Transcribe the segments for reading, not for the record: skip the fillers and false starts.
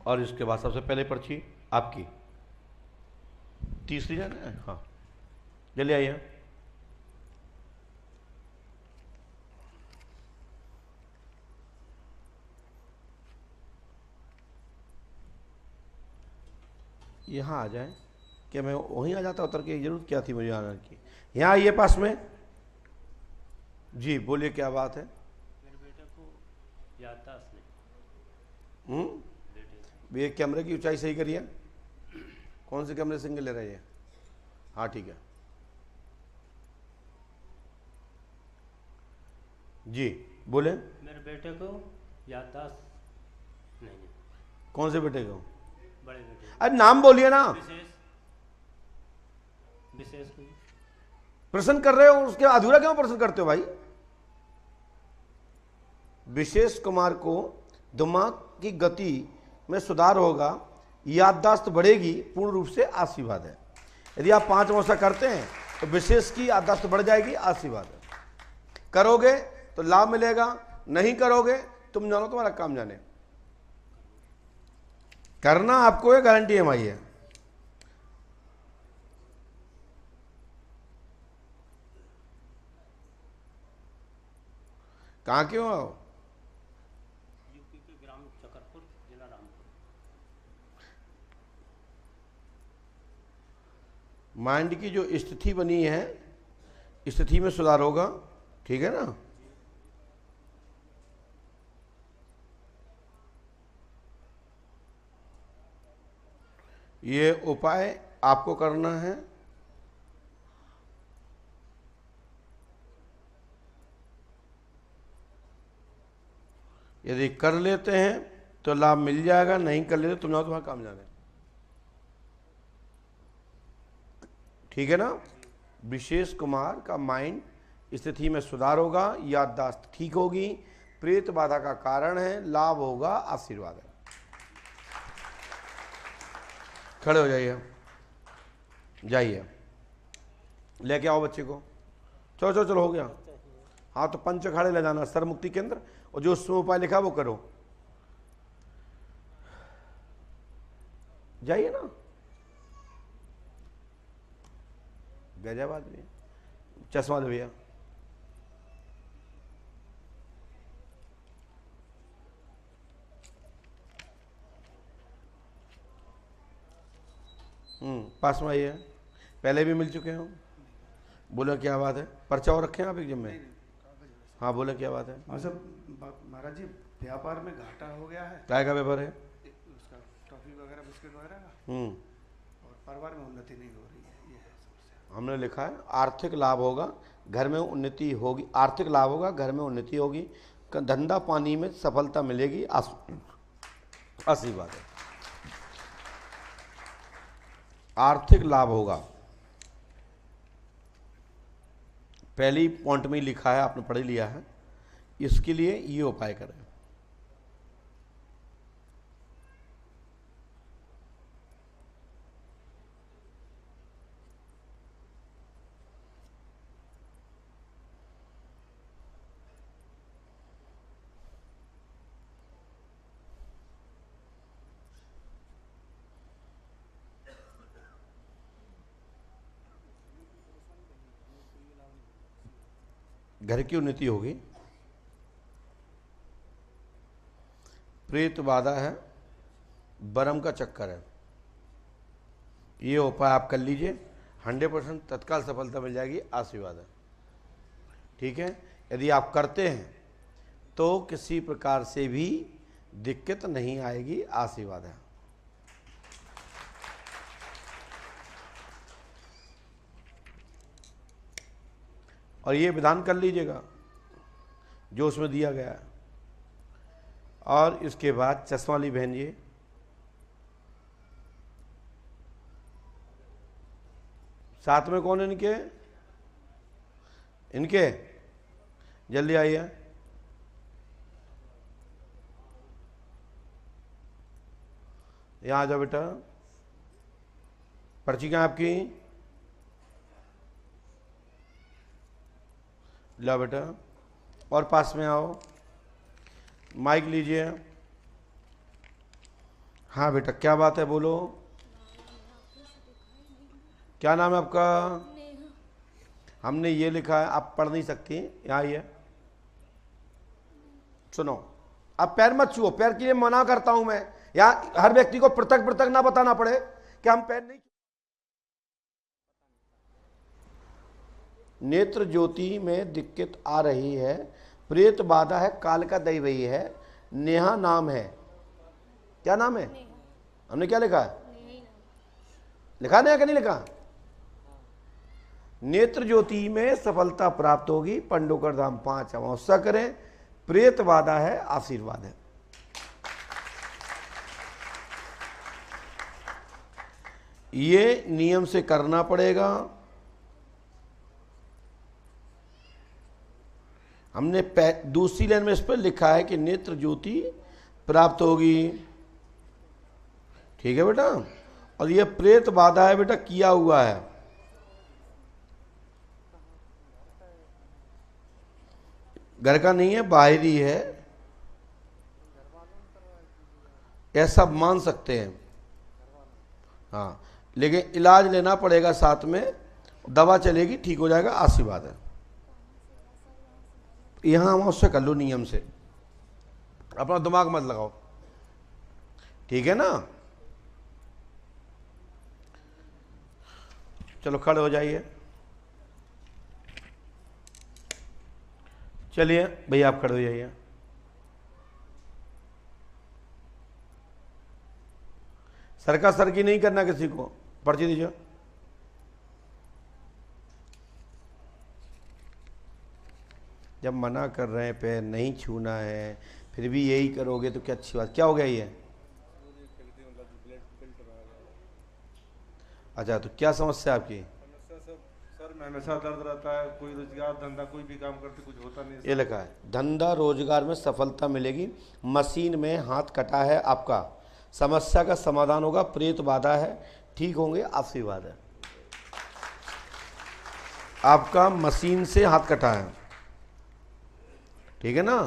और इसके बाद सबसे पहले पर्ची आपकी तीसरी है ना। हाँ जल्दी आइए। यहाँ आ जाए। क्या मैं वहीं आ जाता उतर के? जरूरत क्या थी मुझे आने की? यहाँ आइए पास में। जी बोलिए क्या बात है? मेरे बेटे को याददाश्त नहीं। ये कैमरे की ऊंचाई सही करिए। कौन से कैमरे सिंगल ले रहे हैं? हाँ ठीक है जी बोले। मेरे बेटे को याददाश्त नहीं है। कौन से बेटे को? बड़े बेटे अरे नाम बोलिए ना। विशेष विशेष कोई प्रश्न कर रहे हो उसके अधूरा क्यों प्रश्न करते हो भाई? विशेष कुमार को दिमाग की गति में सुधार होगा, याददाश्त बढ़ेगी, पूर्ण रूप से आशीर्वाद है। यदि आप 5 वर्ष करते हैं तो विशेष की याददाश्त बढ़ जाएगी, आशीर्वाद है। करोगे तो लाभ मिलेगा, नहीं करोगे तुम जानो तुम्हारा काम जाने। करना आपको ये गारंटी है भाई है। कहाँ के हो? यूपी के ग्राम चकरपुर, जिला रामपुर। माइंड की जो स्थिति बनी है, स्थिति में सुधार होगा, ठीक है ना। ये उपाय आपको करना है। यदि कर लेते हैं तो लाभ मिल जाएगा, नहीं कर लेते तुम जाओ तुम्हारा काम जाने। ठीक है ना। विशेष कुमार का माइंड स्थिति में सुधार होगा, याददाश्त ठीक होगी, प्रेत बाधा का कारण है, लाभ होगा, आशीर्वाद है। खड़े हो जाइए, जाइए लेके आओ बच्चे को। चलो चलो चलो हो गया। हाँ तो पंच अखाड़े ले जाना, सर मुक्ति केंद्र, और जो उसमें उपाय लिखा वो करो। जाइए ना। गजब आदमी। चश्मा दे भैया। पास में आइए। पहले भी मिल चुके हो। बोलो क्या बात है? पर्चा और रखे हैं आप एक जिम में? हाँ बोले क्या बात है? महाराज जी व्यापार में घाटा हो गया है। काय का व्यापार है? उसका टॉफी वगैरह बिस्किट वगैरह का, और परिवार में उन्नति नहीं हो रही है, ये है समस्या। हमने लिखा है आर्थिक लाभ होगा, घर में उन्नति होगी। आर्थिक लाभ होगा, घर में उन्नति होगी, धंधा पानी में सफलता मिलेगी, आशीर्वाद है। आर्थिक लाभ होगा, पहली पॉइंट में लिखा है, आपने पढ़ लिया है। इसके लिए ये उपाय करें। घर की उन्नति होगी, प्रेत बाधा है, बरम का चक्कर है। ये उपाय आप कर लीजिए, 100% तत्काल सफलता मिल जाएगी, आशीर्वाद है। ठीक है। यदि आप करते हैं तो किसी प्रकार से भी दिक्कत नहीं आएगी, आशीर्वाद है। और ये विधान कर लीजिएगा जो उसमें दिया गया है। और इसके बाद चश्मा ली बहन जी। साथ में कौन है इनके? इनके जल्दी आइए। यहां आ जाओ बेटा। पर्ची कहाँ आपकी? ला बेटा। और पास में आओ, माइक लीजिए। हाँ बेटा, क्या बात है, बोलो। क्या नाम है आपका? हमने ये लिखा है, आप पढ़ नहीं सकती, यहाँ ये सुनो। अब पैर मत छुओ, पैर के लिए मना करता हूं मैं। यहाँ हर व्यक्ति को पृथक पृथक ना बताना पड़े कि हम पैर नहीं। नेत्र ज्योति में दिक्कत आ रही है, प्रेत बाधा है, काल का दई वही है, नेहा नाम है। क्या नाम है? हमने क्या लिखा है? लिखा नहीं, क्या नहीं लिखा? नेत्र ज्योति में सफलता प्राप्त होगी, पंडोकर धाम 5 अमावस्या करें, प्रेत बाधा है, आशीर्वाद है। ये नियम से करना पड़ेगा। हमने दूसरी लाइन में इस पर लिखा है कि नेत्र ज्योति प्राप्त होगी, ठीक है बेटा। और ये प्रेत बाधा है बेटा, किया हुआ है। घर का नहीं है, बाहरी है, ऐसा मान सकते हैं। हाँ, लेकिन इलाज लेना पड़ेगा साथ में, दवा चलेगी, ठीक हो जाएगा, आशीर्वाद है। यहां हम उससे कर लो नियम से, अपना दिमाग मत लगाओ, ठीक है ना। चलो खड़े हो जाइए। चलिए भैया आप खड़े हो जाइए। सरका सरकी नहीं करना किसी को, पर्ची दीजिए। जब मना कर रहे हैं पैर नहीं छूना है, फिर भी यही करोगे तो क्या अच्छी बात। क्या हो गया ये? अच्छा, तो क्या समस्या आपकी? सर में हमेशा दर्द रहता है, कोई रोजगार धंधा कोई भी काम करते कुछ होता नहीं। ये लिखा है, धंधा रोजगार में सफलता मिलेगी, मशीन में हाथ कटा है आपका, समस्या का समाधान होगा, प्रेत बाधा है, ठीक होंगे, आशीर्वाद है। आपका मशीन से हाथ कटा है, ठीक है ना,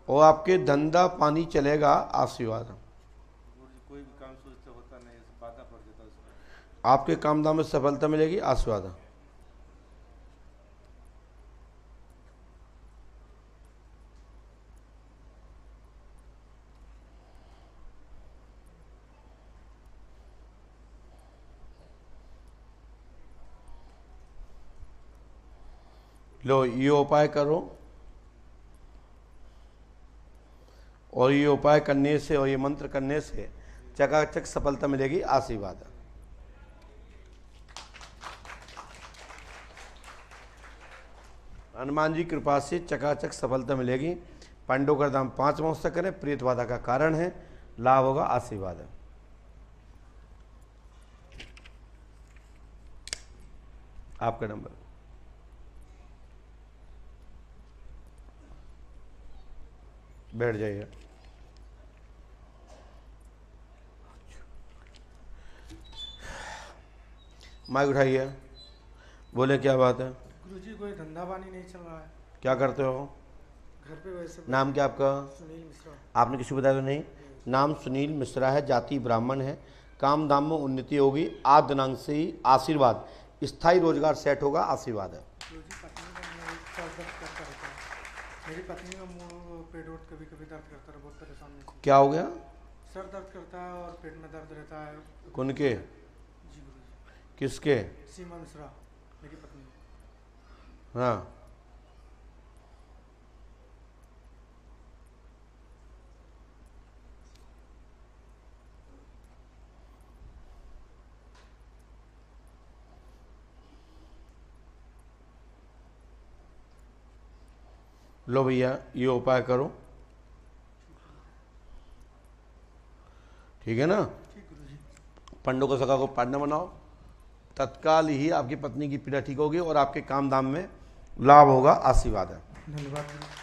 और आपके धंधा पानी चलेगा, आशीर्वाद। कोई भी काम सोचते होता नहीं, बाधा पड़ जाता है उसमें। आपके काम धाम में सफलता मिलेगी, आशीर्वाद। लो ये उपाय करो, और ये उपाय करने से और ये मंत्र करने से चकाचक सफलता मिलेगी, आशीर्वाद। हनुमान जी कृपा से चकाचक सफलता मिलेगी। पांडवकर धाम 5 अमावस्या करें, प्रेत बाधा का कारण है, लाभ होगा, आशीर्वाद है। आपका नंबर बैठ जाइए। माइक उठाइए, बोले क्या बात है? गुरुजी कोई धंधा पानी नहीं चल रहा है। क्या करते हो? घर पे वैसे। नाम क्या आपका? सुनील मिश्रा। आपने किसी को बताया तो नहीं? नाम सुनील मिश्रा है, जाति ब्राह्मण है, काम दाम में उन्नति होगी, आज दिनांक से ही आशीर्वाद, स्थायी रोजगार सेट होगा, आशीर्वाद है। गुरुजी पत्नी का सर दर्द करता रहता है, मेरी पत्नी का मुंह पेट वोट कभी कभी दर्द करता है, बहुत परेशान है। क्या हो गया? सर दर्द करता है और पेट में दर्द रहता है। कौन के? जी गुरुजी। किसके? सीमा मिश्रा, मेरी पत्नी। हाँ, लो भैया ये उपाय करो, ठीक है ना। ठीक गुरुजी। पंडों को सका को पार्टनर बनाओ, तत्काल ही आपकी पत्नी की पीड़ा ठीक होगी और आपके काम दाम में लाभ होगा, आशीर्वाद है। धन्यवाद गुरुजी।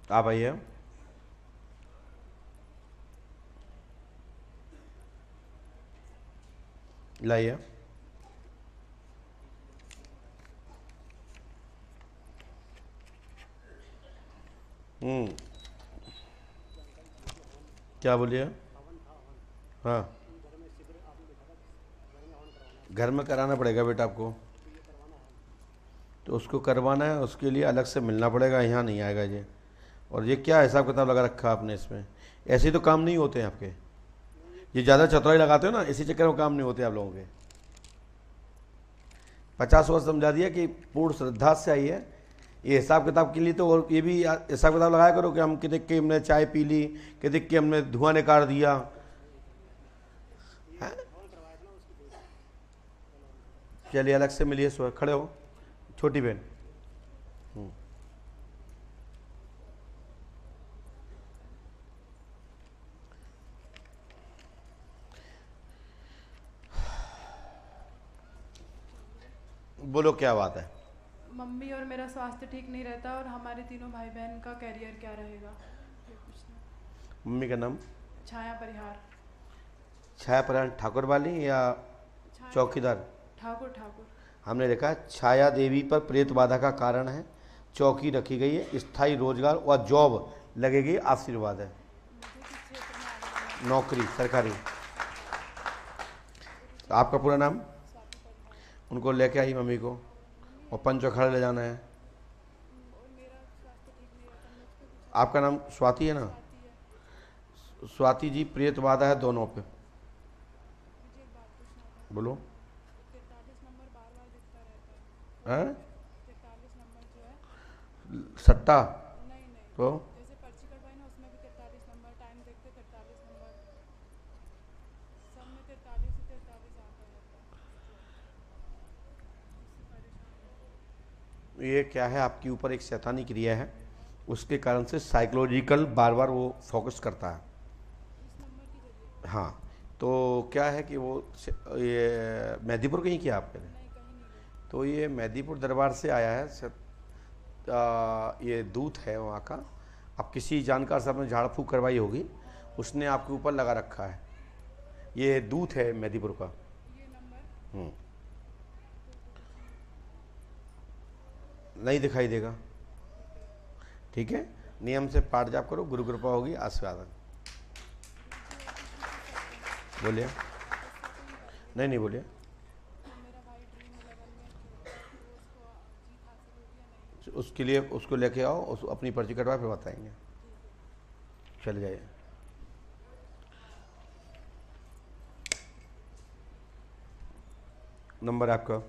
आप आइए। लाइए। क्या बोलिए? हाँ, घर में कराना पड़ेगा बेटा आपको, तो उसको करवाना है, उसके लिए अलग से मिलना पड़ेगा, यहाँ नहीं आएगा ये। और ये क्या हिसाब किताब लगा रखा आपने इसमें? ऐसे तो काम नहीं होते हैं आपके, ये ज़्यादा चतुराई लगाते हो ना, इसी चक्कर में काम नहीं होते आप लोगों के। 50 वर्ष समझा दिया कि पूर्ण श्रद्धा से आई है, ये हिसाब किताब के लिए तो। और ये भी हिसाब किताब लगाया करो कि हम कितने के हमने चाय पी ली, कितने के हमने धुआं निकाल दिया है? चलिए अलग से मिलिए, सो खड़े हो छोटी बहन। बोलो क्या बात है? मम्मी और मेरा स्वास्थ्य ठीक नहीं रहता और हमारे तीनों भाई बहन का कैरियर क्या रहेगा, ये पूछना। मम्मी का नाम? छाया परिहार। छाया परिहार ठाकुर वाली या चौकीदार? ठाकुर। ठाकुर। हमने देखा छाया देवी पर प्रेत बाधा का कारण है, चौकी रखी गई है, स्थायी रोजगार और जॉब लगेगी, आशीर्वाद है, नौकरी सरकारी। आपका पूरा नाम? उनको लेके आई मम्मी को, और पंचोखड़ा ले जाना है। आपका नाम स्वाति है ना? स्वाति जी, प्रेत बाधा है दोनों पे। बोलो। हैं? सट्टा? तो जैसे पर्ची कटवाई ना, उसमें भी 43 नंबर, टाइम देखते 43 नंबर, सब में 43 ही 43 आता रहता है। ये क्या है, आपके ऊपर एक शैतानी क्रिया है, उसके कारण से साइकोलॉजिकल बार बार वो फोकस करता है। हाँ, तो क्या है कि वो ये मेहदीपुर कहीं किया आपने? तो ये मेहदीपुर दरबार से आया है, ये दूत है वहाँ का। अब किसी जानकार साहब ने झाड़ फूक करवाई होगी, उसने आपके ऊपर लगा रखा है। ये दूत है मेहदीपुर का। नहीं दिखाई देगा, ठीक है? नियम से पाठ जाप करो, गुरु कृपा होगी, आशीर्वाद। बोलिए। नहीं बोलिए। उसके लिए उसको लेके आओ, अपनी पर्ची कटवा, फिर बताएंगे। चले जाइए। नंबर आपका?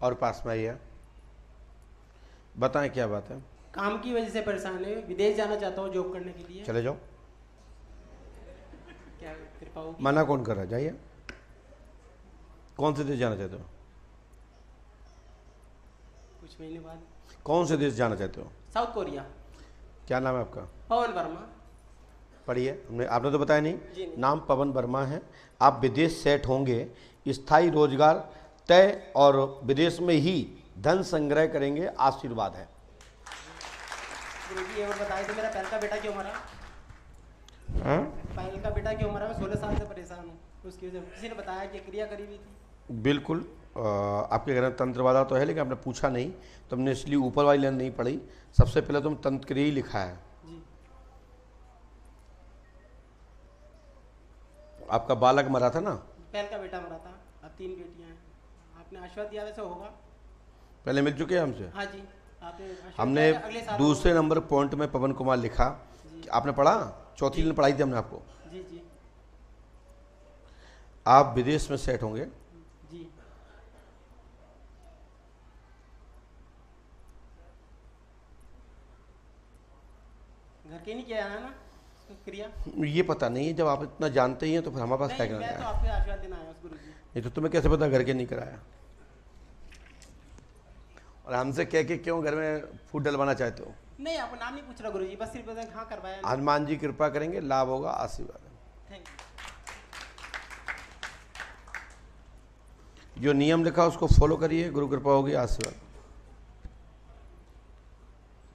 और पास में आइए, बताएं क्या बात है? काम की वजह से परेशान है, विदेश जाना चाहता हूँ जॉब करने के लिए। चले जाओ। क्या कृपा होगी? मना कौन कर रहा है? जाइए। कौन से देश जाना चाहते हो? कुछ महीने बाद। कौन से देश जाना चाहते हो? South Korea. क्या नाम है आपका? पवन वर्मा। पढ़िए। आपने तो बताया जी नहीं। नहीं। नाम पवन वर्मा है। आप विदेश सेट होंगे, स्थायी रोजगार तय, और विदेश में ही धन संग्रह करेंगे, आशीर्वाद है। गुरुजी ये और बताए थे, मेरा पहल का बेटा क्यों मरा? पहल का बेटा क्यों मरा? मैं 16 साल से परेशान हूँ उसकी वजह से। किसी ने बताया कि क्रिया करी हुई थी। बिल्कुल। आपके घर में तंत्र वाला तो है, लेकिन आपने पूछा नहीं, तुमने इसलिए ऊपर वाली लाइन नहीं पढ़ी। सबसे पहले तुम तंत्र क्रिया ही लिखा है। जी। आपका बालक मरा था ना? पहल का बेटा मरा था, अब 3 बेटियां हैं। आपने आशीर्वाद दिया वैसे होगा। पहले मिल चुके हैं हमसे। हाँ जी, आपने आशीर्वाद हमने दिया, अगले साल दूसरे नंबर पॉइंट में पवन कुमार लिखा। आपने पढ़ा? चौथी दिन पढ़ाई थी हमने आपको। जी जी आप विदेश में सेट होंगे। जी। घर के नहीं किया है ना क्रिया? ये पता नहीं है, जब आप इतना जानते ही हैं तो फिर हमारे पास क्या नहीं, करना मैं तो है? आपके आशीर्वाद देना आया गुरुजी। ये तो तुम्हें कैसे पता घर के नहीं कराया? और हमसे कह के क्यों घर में फूड डलवाना चाहते हो? नहीं, आपका नाम नहीं पूछ रहा गुरुजी, बस सिर्फ हाँ करवाया। हनुमान जी कृपा करेंगे, लाभ होगा, आशीर्वाद है। Thank you. जो नियम लिखा उसको फॉलो करिए, गुरु कृपा होगी, आशीर्वाद।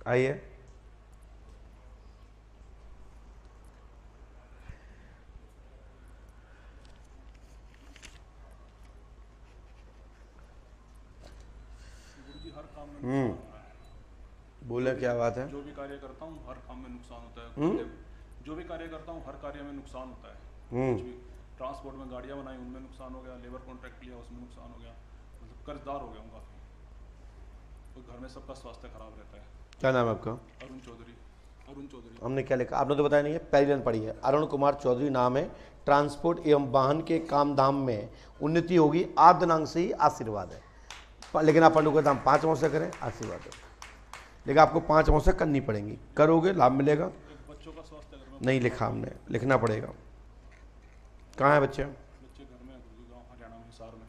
आइए। काम में नुकसान होता है। बोले क्या बात है? जो भी कार्य करता हूँ हर काम में नुकसान होता है। जो भी कार्य करता हूँ हर कार्य में नुकसान होता है। कुछ भी ट्रांसपोर्ट में गाड़ियाँ बनाई उनमें नुकसान हो गया, लेबर कॉन्ट्रैक्ट लिया उसमें नुकसान हो गया, मतलब कर्जदार हो गया हूँ काफ़ी। तो घर में सबका स्वास्थ्य खराब रहता है। क्या नाम है आपका? अरुण चौधरी। अरुण चौधरी। हमने क्या लिखा? आपने तो बताया नहीं है, पहली लाइन पढ़ी है। अरुण कुमार चौधरी नाम है, ट्रांसपोर्ट एवं वाहन के काम धाम में उन्नति होगी, आद्य दिनांक से ही आशीर्वाद है। लेकिन आप पंडु का दाम 5 मौसा करें, आशीर्वाद है। लेकिन आपको 5 मौसा करनी पड़ेंगी, करोगे लाभ मिलेगा। बच्चों का स्वास्थ्य घर में नहीं लिखा हमने, लिखना पड़ेगा। कहाँ है बच्चे? बच्चे घर में गाँव हरियाणा में हिसार में।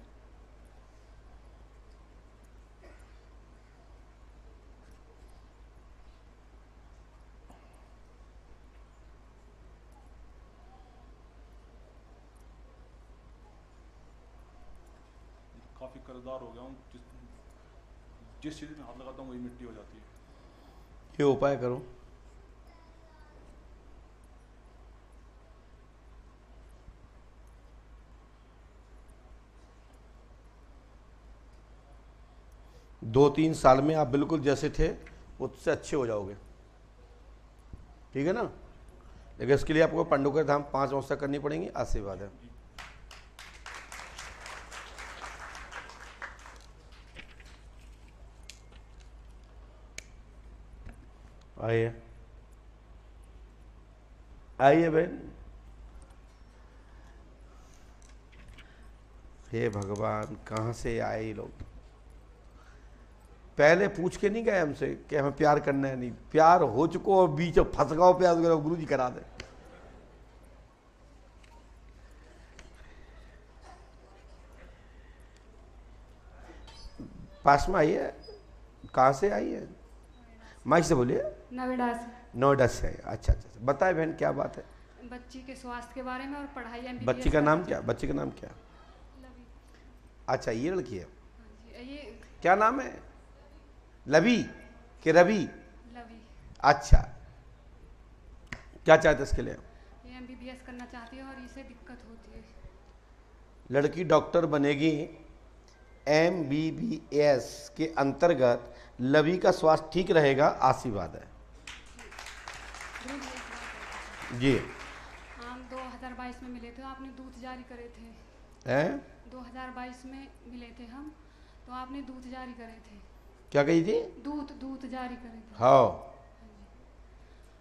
काफ़ी कर्जदार हो गया हूँ। जिस चीज़ में हाथ लगाता हूँ वही मिट्टी हो जाती है। ये उपाय करो। दो 3 साल में आप बिल्कुल जैसे थे उससे अच्छे हो जाओगे, ठीक है ना। लेकिन इसके लिए आपको पंडुकर धाम 5 मौसा करनी पड़ेंगी, आशीर्वाद है। आइए आइए बहन। हे भगवान, कहाँ से आए ये लोग? पहले पूछ के नहीं गए हमसे कि हमें प्यार करना है, नहीं प्यार हो चुको और बीच में फंस गओ प्यार करो, गुरु जी करा दे। पास में आइए। कहाँ से आई है? माइक से बोलिए। नोएडा से। नोएडा से। अच्छा अच्छा, बताए बहन क्या बात है? बच्ची के स्वास्थ्य के बारे में और पढ़ाई MBBS बच्ची का नाम क्या? बच्ची का नाम क्या? लवी। अच्छा, ये लड़की है। हाँ जी, ये क्या नाम है? लवी कि रवि? लवी। अच्छा, क्या चाहते इसके लिए? ये MBBS करना चाहती है और इसे दिक्कत होती है। लड़की डॉक्टर बनेगी। MBBS के अंतर्गत लवी का स्वास्थ्य ठीक रहेगा, आशीर्वाद है गुरु जी, एक बात है। जी। हम 2022 में मिले थे, आपने दूत जारी करे थे। हैं? 2022 में मिले थे हम, तो आपने दूत जारी करे थे। क्या कही थी? दूत जारी करे थे। हाँ।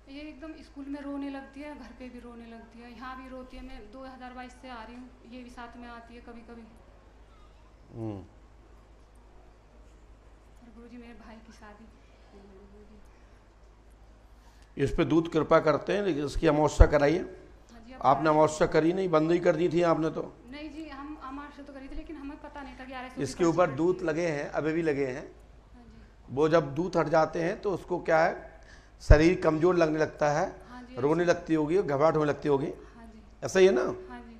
ये एकदम स्कूल में रोने लगती है, घर पे भी रोने लगती है, यहाँ भी रोती है। मैं 2022 से आ रही हूँ, ये भी साथ में आती है कभी कभी। और गुरुजी मेरे भाई की शादी। इस पे दूत कृपा करते हैं, लेकिन इसकी अमावस्या कराइए। हाँ जी, आपने अमावस्या करी नहीं, बंद ही कर दी थी आपने तो। नहीं जी, हम अमावस्या तो करी थी, लेकिन हमें पता नहीं था कि RS इसके ऊपर दूत लगे हैं, अभी भी लगे हैं। हाँ जी। वो जब दूत हट जाते हैं तो उसको क्या है, शरीर कमजोर लगने लगता है, हाँ जी, रोने लगती होगी, घबराहट होने लगती होगी। हाँ जी। ऐसा ही है ना? हाँ जी।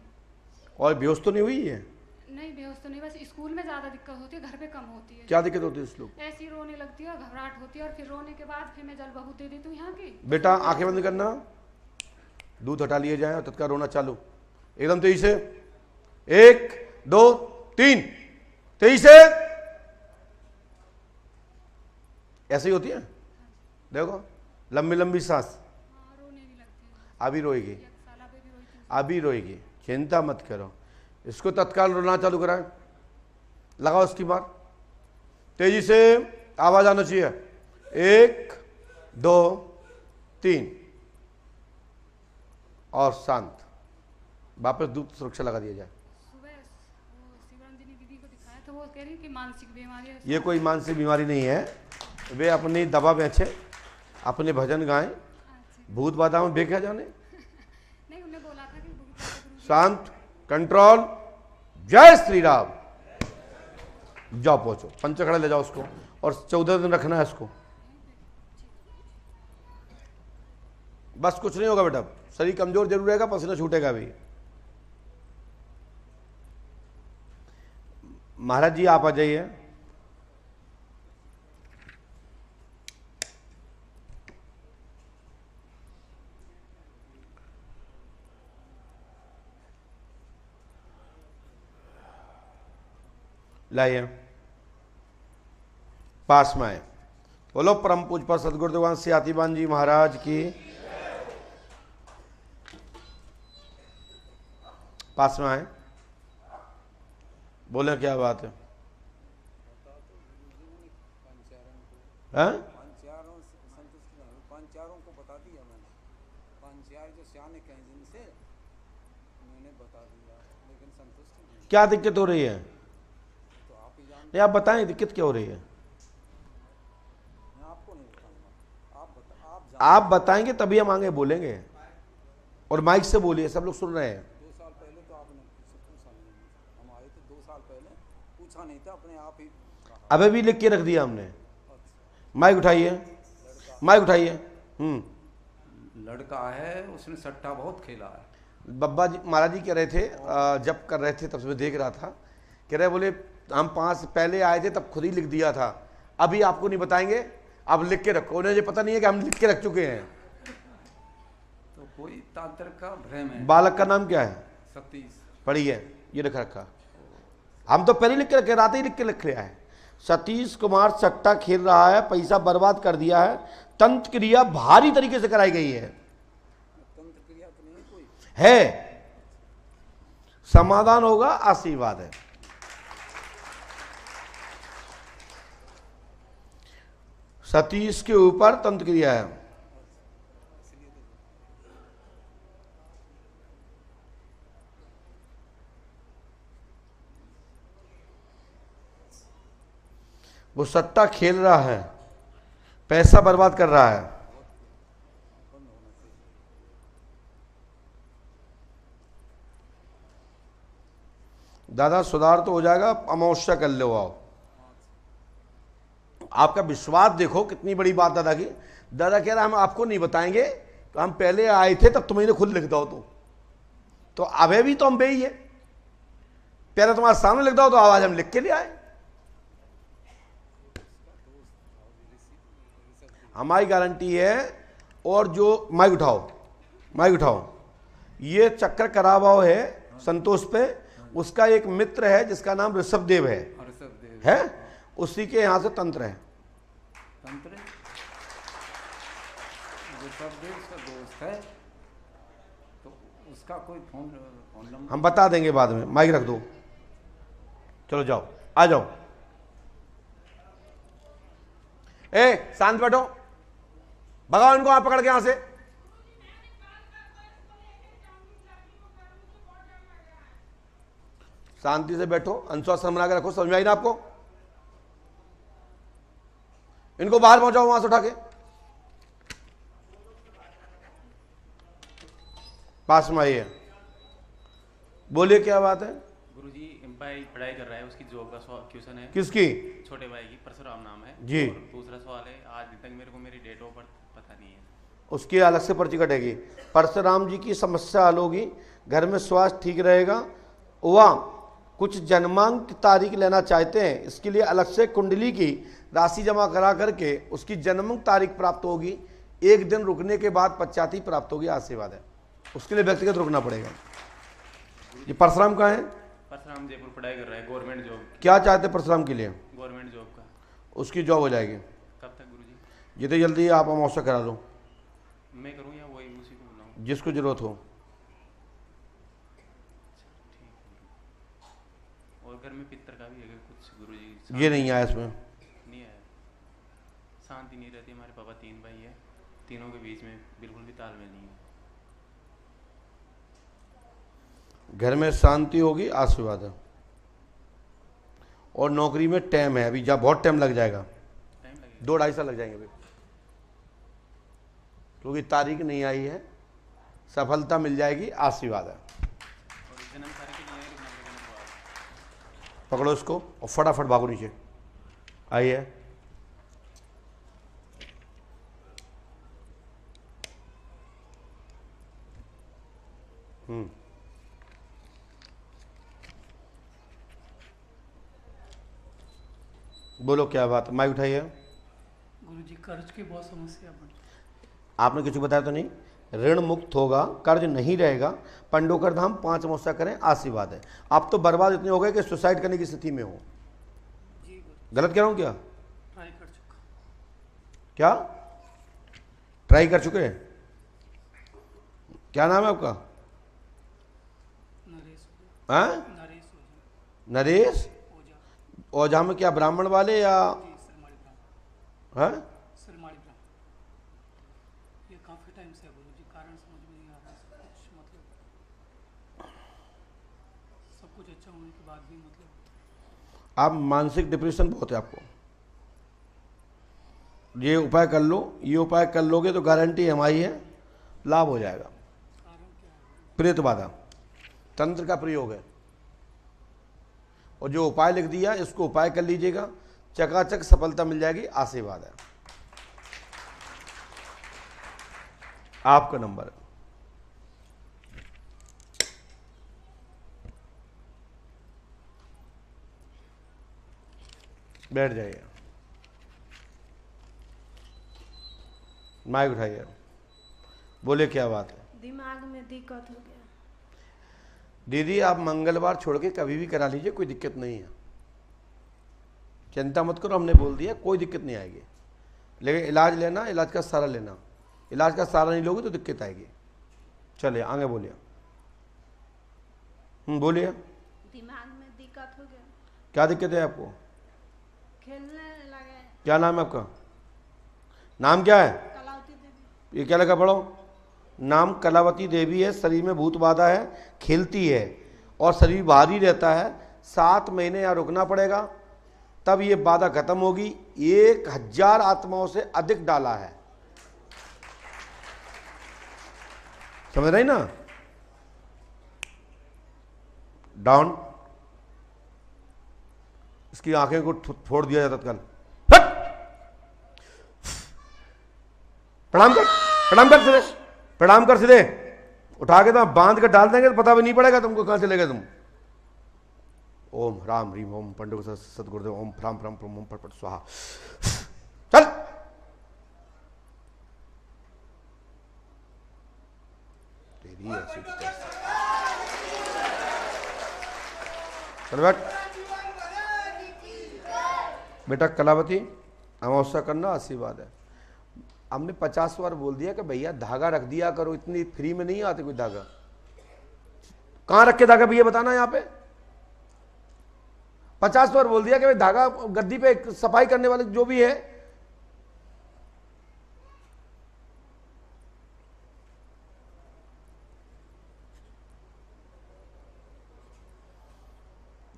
और बेहोश तो नहीं हुई है? नहीं, बेहोश तो नहीं, बस स्कूल में ज़्यादा दिक्कत होती है, घर पे कम होती है। क्या दिक्कत होती है इस लोग? ऐसी रोने लगती है, घबराहट होती है, और फिर रोने के बाद फिर मैं जल बहुत दे देती हूँ यहाँ की। बेटा आंखें बंद करना, दूध हटा लिए जाए और तत्काल रोना चालू, एकदम तेजी से। 1 2 3, तेजी से। ऐसे ही होती है, देखो लंबी लंबी सांस। हाँ, रोने भी लगती है। अभी रोएगी, एक साल पे भी रोई थी। अभी रोएगी, चिंता मत करो। इसको तत्काल रोना चालू कराए, लगाओ इसकी मार, तेजी से आवाज आना चाहिए। 1 2 3, और शांत। वापस दूध सुरक्षा लगा दिया जाए। सुबह वो शिवरंजनी दीदी को दिखाया तो वो कह रही कि मानसिक बीमारी है। ये कोई मानसिक बीमारी नहीं है, वे अपनी दवा बेचे, अपने भजन गाएं, भूत बाधा में बेचा जाने। नहीं, उन्हें बोला था कि गुरु शांत, कंट्रोल, जय श्री राम। जाओ पहुंचो, पंचखड़ा ले जाओ उसको, और 14 दिन रखना है इसको। बस कुछ नहीं होगा बेटा, शरीर कमजोर जरूर रहेगा, पसीना छूटेगा भी। महाराज जी आप आ जाइए। लाइए। पास में आए। बोलो परम पूज्य सदगुरुदेवान सियातीबान जी महाराज की। पास में आए, बोले क्या बात है? पांचारों को बता दिया मैंने, पांचार जो सियाने कहें जिनसे मैंने बता दिया, लेकिन संतुष्ट नहीं। क्या दिक्कत हो रही है? तो आप ही जानते, नहीं आप बताएं दिक्कत क्या हो रही है? मैं आपको नहीं बताऊंगा, आप बताएंगे तभी हम आगे बोलेंगे, और माइक से बोलिए, सब लोग सुन रहे हैं। 2 साल पहले तो आपने मुझसे पूछा नहीं, हम आए थे 2 साल पहले, पूछा नहीं था, अपने आप ही कहा। अबे भी लिख के रख दिया हमने। माइक उठाइए, माइक उठाइए। लड़का है, उसने सट्टा बहुत खेला है। बब्बा जी महाराज जी कह रहे थे, जब कर रहे थे तब से मैं देख रहा था, कह रहे बोले हम 5 पहले आए थे तब खुद ही लिख दिया था, अभी आपको नहीं बताएंगे, आप लिख के रखो। उन्हें ये पता नहीं है कि हम लिख के रख चुके हैं। तो कोई तांत्रिक का भ्रम है। बालक का नाम क्या है? सतीश। पढ़िए, ये लिख रखा, हम तो पहले लिख के रखे, रात ही लिख के लिख लिया है। सतीश कुमार सट्टा खेल रहा है, पैसा बर्बाद कर दिया है, तंत्र क्रिया भारी तरीके से कराई गई है। तंत्र क्रिया तो नहीं कोई है, समाधान होगा, आशीर्वाद है। सतीश के ऊपर तंत्र क्रिया है। वो सट्टा खेल रहा है, पैसा बर्बाद कर रहा है। दादा सुधार तो हो जाएगा, अमावस्या कर लो आओ। आपका विश्वास देखो कितनी बड़ी बात दादा की। दादा कह रहा हम आपको नहीं बताएंगे, तो हम पहले आए थे तब तुम्हें खुद लिख दो। तो अबे भी तो हम बे ही है, पहले तुम्हारे सामने लिख दो तो आवाज हम लिख के ले आए। हमारी गारंटी है। और जो माइक उठाओ, माइक उठाओ, ये चक्कर करावा है संतोष पे, उसका एक मित्र है जिसका नाम ऋषभदेव है, उसी के यहां से तंत्र है। तंत्र ऋषभदेव का दोस्त है, तो उसका कोई फोन नंबर हम बता देंगे बाद में। माइक रख दो, चलो जाओ, आ जाओ। ए शांत बैठो, भगाओ इनको आप पकड़ के यहां से। शांति से बैठो, अनुशासन बना के रखो। समझ में आई ना आपको? इनको बाहर पहुंचाओ वहां से उठा के। पास में आइए, बोलिए क्या बात है? गुरुजी भाई पढ़ाई कर रहा है, उसकी जॉब का क्वेश्चन है। किसकी? छोटे भाई की, परशुराम नाम है जी। और दूसरा सवाल है, आज दिन तक मेरे को मेरी डेट ऑफ बर्थ पता नहीं है। उसकी अलग से पर्ची कटेगी। परशुराम जी की समस्या हल होगी, घर में स्वास्थ्य ठीक रहेगा। वह कुछ जन्मांक की तारीख लेना चाहते हैं, इसके लिए अलग से कुंडली की राशि जमा करा करके उसकी जन्मांक तारीख प्राप्त होगी। 1 दिन रुकने के बाद पश्चाती प्राप्त होगी, आशीर्वाद है। उसके लिए व्यक्तिगत रुकना पड़ेगा। ये परशुराम कहाँ है? परशुराम जयपुर पढ़ाई कर रहा है, गवर्नमेंट जॉब। क्या चाहते परशुराम के लिए? गवर्नमेंट जॉब का। उसकी जॉब हो जाएगी। कब तक गुरुजी? जितनी जल्दी आप अमावस्या करा दो। मैं करूँ या वही उसी को बुलाऊँ? जिसको जरूरत हो। और घर में पितर का भी है कुछ गुरुजी? ये नहीं आया इसमें, नहीं आया। शांति नहीं रहती। हमारे पापा 3 भाई है, तीनों के बीच में बिल्कुल भी तालमेल नहीं है। घर में शांति होगी, आशीर्वाद है। और नौकरी में टाइम है, अभी जा बहुत टाइम लग जाएगा, 2-2.5 साल लग जाएंगे अभी, क्योंकि तारीख नहीं आई है। सफलता मिल जाएगी, आशीर्वाद है। पकड़ो इसको और फटाफट भागो नीचे। आइए, बोलो क्या बात है? माइक उठाइए। गुरुजी कर्ज की बहुत समस्या बढ़। आपने कुछ बताया तो नहीं? ऋण मुक्त होगा, कर्ज नहीं रहेगा। पंडोकर धाम 5 अमावस्या करें, आशीर्वाद है। आप तो बर्बाद इतने हो गए कि सुसाइड करने की स्थिति में हो। गलत कह रहा हूँ क्या? ट्राई कर क्या ट्राई कर चुके हैं? क्या नाम है आपका? नरेश हाँ, नरेश ओझा। नरेश ओझा ओझा में क्या ब्राह्मण वाले या जी, सरमाड़ी ब्राह्मण। हाँ? सरमाड़ी ब्राह्मण। ये काफ़ी टाइम से है गुरुजी, कारण समझ में नहीं आ रहा है। सब कुछ मतलब सब कुछ अच्छा होने के बाद भी मतलब आप मानसिक डिप्रेशन बहुत है आपको। ये उपाय कर लो, ये उपाय कर लोगे तो गारंटी हमारी है, लाभ हो जाएगा। प्रेत बाधा तंत्र का प्रयोग है, और जो उपाय लिख दिया इसको उपाय कर लीजिएगा, चकाचक सफलता मिल जाएगी। आशीर्वाद है। आपका नंबर है। बैठ जाइए, माइक उठाइए, बोले क्या बात है? दिमाग में दिक्कत हो गया। दीदी आप मंगलवार छोड़ के कभी भी करा लीजिए, कोई दिक्कत नहीं है, चिंता मत करो, हमने बोल दिया कोई दिक्कत नहीं आएगी। लेकिन इलाज लेना, इलाज का सारा लेना, इलाज का सारा नहीं लोगे तो दिक्कत आएगी। चलिए आगे बोलिए। बोलिए। दिमाग में दिक्कत हो गया। क्या दिक्कत है आपको? खेलने लगे। क्या नाम है आपका? नाम क्या है? कलावती देवी। ये क्या लगा पढ़ो? नाम कलावती देवी है, शरीर में भूत बाधा है, खेलती है और शरीर भारी रहता है। 7 महीने यहाँ रुकना पड़ेगा, तब ये बाधा खत्म होगी। 1000 आत्माओं से अधिक डाला है, समझ रही ना? डाउन। इसकी आंखें को फोड़ दिया जाता तत्काल। प्रणाम कर, प्रणाम कर सीधे, प्रणाम कर सीधे। उठा के तो बांध कर डाल देंगे तो पता भी नहीं पड़ेगा तुमको कहां चले गए तुम। ओम राम रीम ओम पंडित सतगुरुदेव ओम फ्राम फ्राम फ्रम ओम पट पट स्वाहा। चल तेरी ऐसी चल बैठ बेटा। कलावती अमावस्या करना आशीर्वाद है। हमने 50 बार बोल दिया कि भैया धागा रख दिया करो, इतनी फ्री में नहीं आते कोई धागा। कहां रख के धागा भैया बताना यहां पे? 50 बार बोल दिया कि भाई धागा गद्दी पे सफाई करने वाले जो भी है,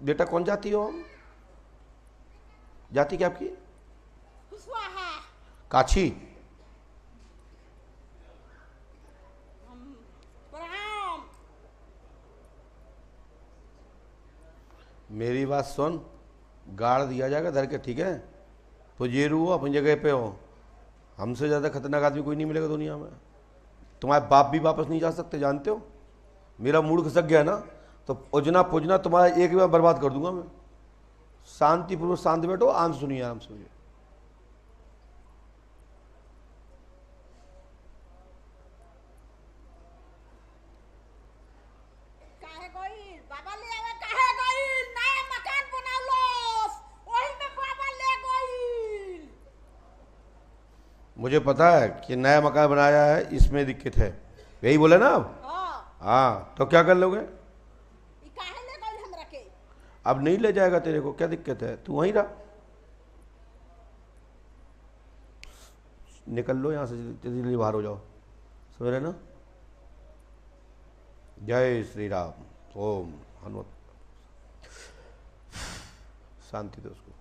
बेटा कौन जाती हो? जाति क्या आपकी? काछी। मेरी बात सुन, गाड़ दिया जाएगा धर के, ठीक है? पुजेरू हो, अपनी जगह पे हो। हमसे ज़्यादा खतरनाक आदमी कोई नहीं मिलेगा दुनिया में। तुम्हारे बाप भी वापस नहीं जा सकते, जानते हो? मेरा मूड खिसक गया ना तो उजना पुजना तुम्हारा एक बार बर्बाद कर दूंगा मैं। शांतिपूर्वक शांत बैठो, आराम से सुनिए, आराम से सुनिए। मुझे पता है कि नया मकान बनाया है, इसमें दिक्कत है, यही बोले ना आप? हाँ, तो क्या कर लोगे? अब नहीं ले जाएगा तेरे को, क्या दिक्कत है? तू वहीं रहा, निकल लो यहां से, जल्दी बाहर हो जाओ, समझ रहे ना? जय श्री राम। ओम हनुमत। शांति दो उसको।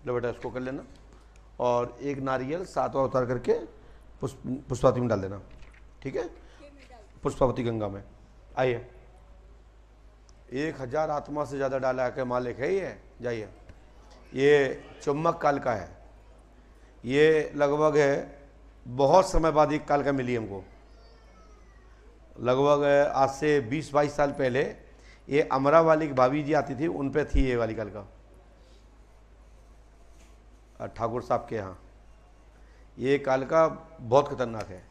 लो बेटा इसको कर लेना, और एक नारियल 7वां उतार करके पुष्पावती में डाल देना, ठीक है? पुष्पावती गंगा में। आइए, 1000 आत्मा से ज़्यादा डाला है, मालिक है ये। जाइए, ये चुम्बक काल का है, ये लगभग है बहुत समय बाद एक काल का मिली हमको। लगभग आज से 20-22 साल पहले ये अमरा वाली भाभी जी आती थी, उन पे थी ये वाली काल का, ठाकुर साहब के यहाँ। ये काल का बहुत खतरनाक है।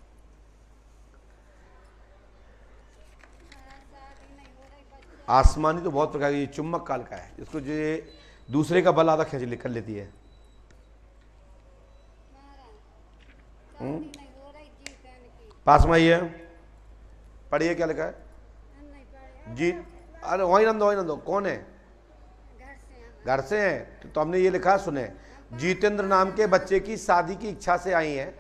आसमानी तो बहुत प्रकार की, चुम्बक काल का है, इसको जो दूसरे का बल आधा खींच कर लेती है। पास में आइए, पढ़िए क्या लिखा है। जी, अरे वही नंदो, कौन है? घर से हैं। तो हमने ये लिखा, सुने, जितेंद्र नाम के बच्चे की शादी की इच्छा से आई हैं,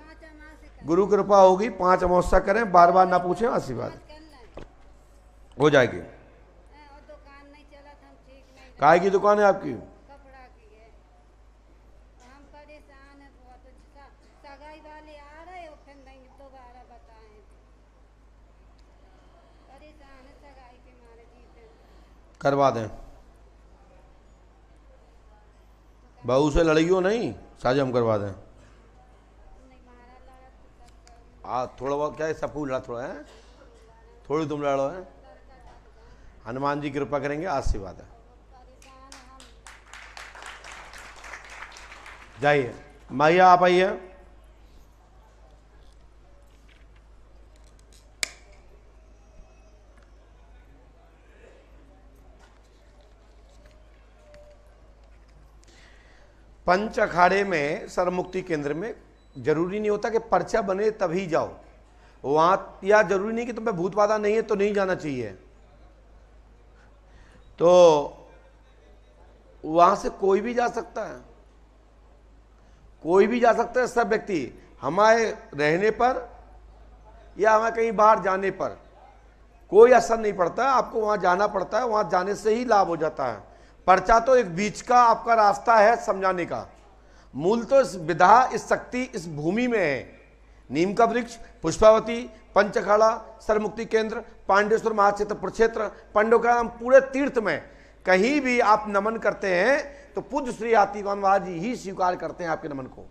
गुरु कृपा होगी, 5 अमावस्या करें, बार बार ना पूछें, आशीर्वाद हो जाएगी। काय की दुकान है आपकी? करवा दें, बहू से लड़ाइयो नहीं, साझा हम करवा दें। थोड़ा बहुत क्या है, सब लड़ा थोड़ा है, थोड़ी तुम लड़ो है, हनुमान जी कृपा करेंगे, आशीर्वाद है। जाइए माइया, आप आइए। पंच अखाड़े में सर्वमुक्ति केंद्र में जरूरी नहीं होता कि पर्चा बने तभी जाओ वहां, या जरूरी नहीं कि तुम्हें भूत बाधा नहीं है तो नहीं जाना चाहिए। तो वहां से कोई भी जा सकता है, कोई भी जा सकता है। सब व्यक्ति हमारे रहने पर या हमें कहीं बाहर जाने पर कोई असर नहीं पड़ता, आपको वहां जाना पड़ता है, वहां जाने से ही लाभ हो जाता है। पर्चा तो एक बीच का आपका रास्ता है समझाने का, मूल तो इस विधा, इस शक्ति इस भूमि में है। नीम का वृक्ष, पुष्पावती, पंचखाड़ा, सरमुक्ति केंद्र, पांडेश्वर महाक्षेत्र प्रक्षेत्र, पंडोग्राम, पूरे तीर्थ में कहीं भी आप नमन करते हैं तो पूज्य श्री हाथीवान महाराज जी ही स्वीकार करते हैं आपके नमन को।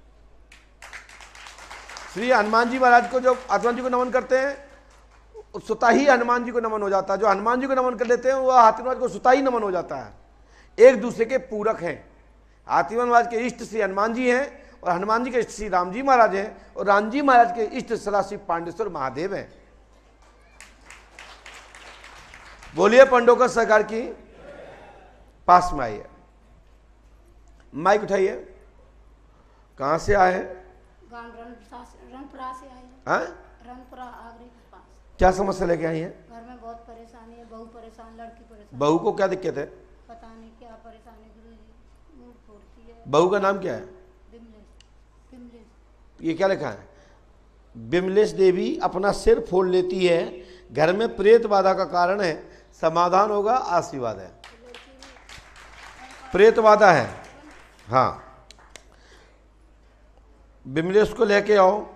श्री हनुमान जी महाराज को, जो हनुमान जी को नमन करते हैं स्वतः ही हनुमान जी को नमन हो जाता है। जो हनुमान जी को नमन कर लेते हैं वह हाथीवान महाराज को स्वतः ही नमन हो जाता है। एक दूसरे के पूरक हैं। हाथीवान महाराज के इष्ट श्री हनुमान जी हैं और हनुमान जी के इष्ट श्री राम जी महाराज हैं और राम जी महाराज के इष्ट सदा श्री पांडेश्वर महादेव हैं। बोलिए पंडोकर सरकार की। पास में आइए, माइक उठाइए। कहां से आए हैं? रनपुरा से आए हैं। हाँ? रनपुरा आगरे के पास। क्या समस्या लेके आई हैं? घर में बहुत परेशानी है, बहू परेशान, लड़की परेशान। बहू को क्या दिक्कत है? पता नहीं क्या परेशानी गुरुजी, मुंह फोड़ती है। बहू का नाम क्या है? बिमलेश। ये क्या लिखा है? बिमलेश देवी अपना सिर फोड़ लेती है, घर में प्रेत बाधा का कारण है, समाधान होगा, आशीर्वाद है। प्रेत बाधा है, हाँ। बिमलेश को लेके आओ।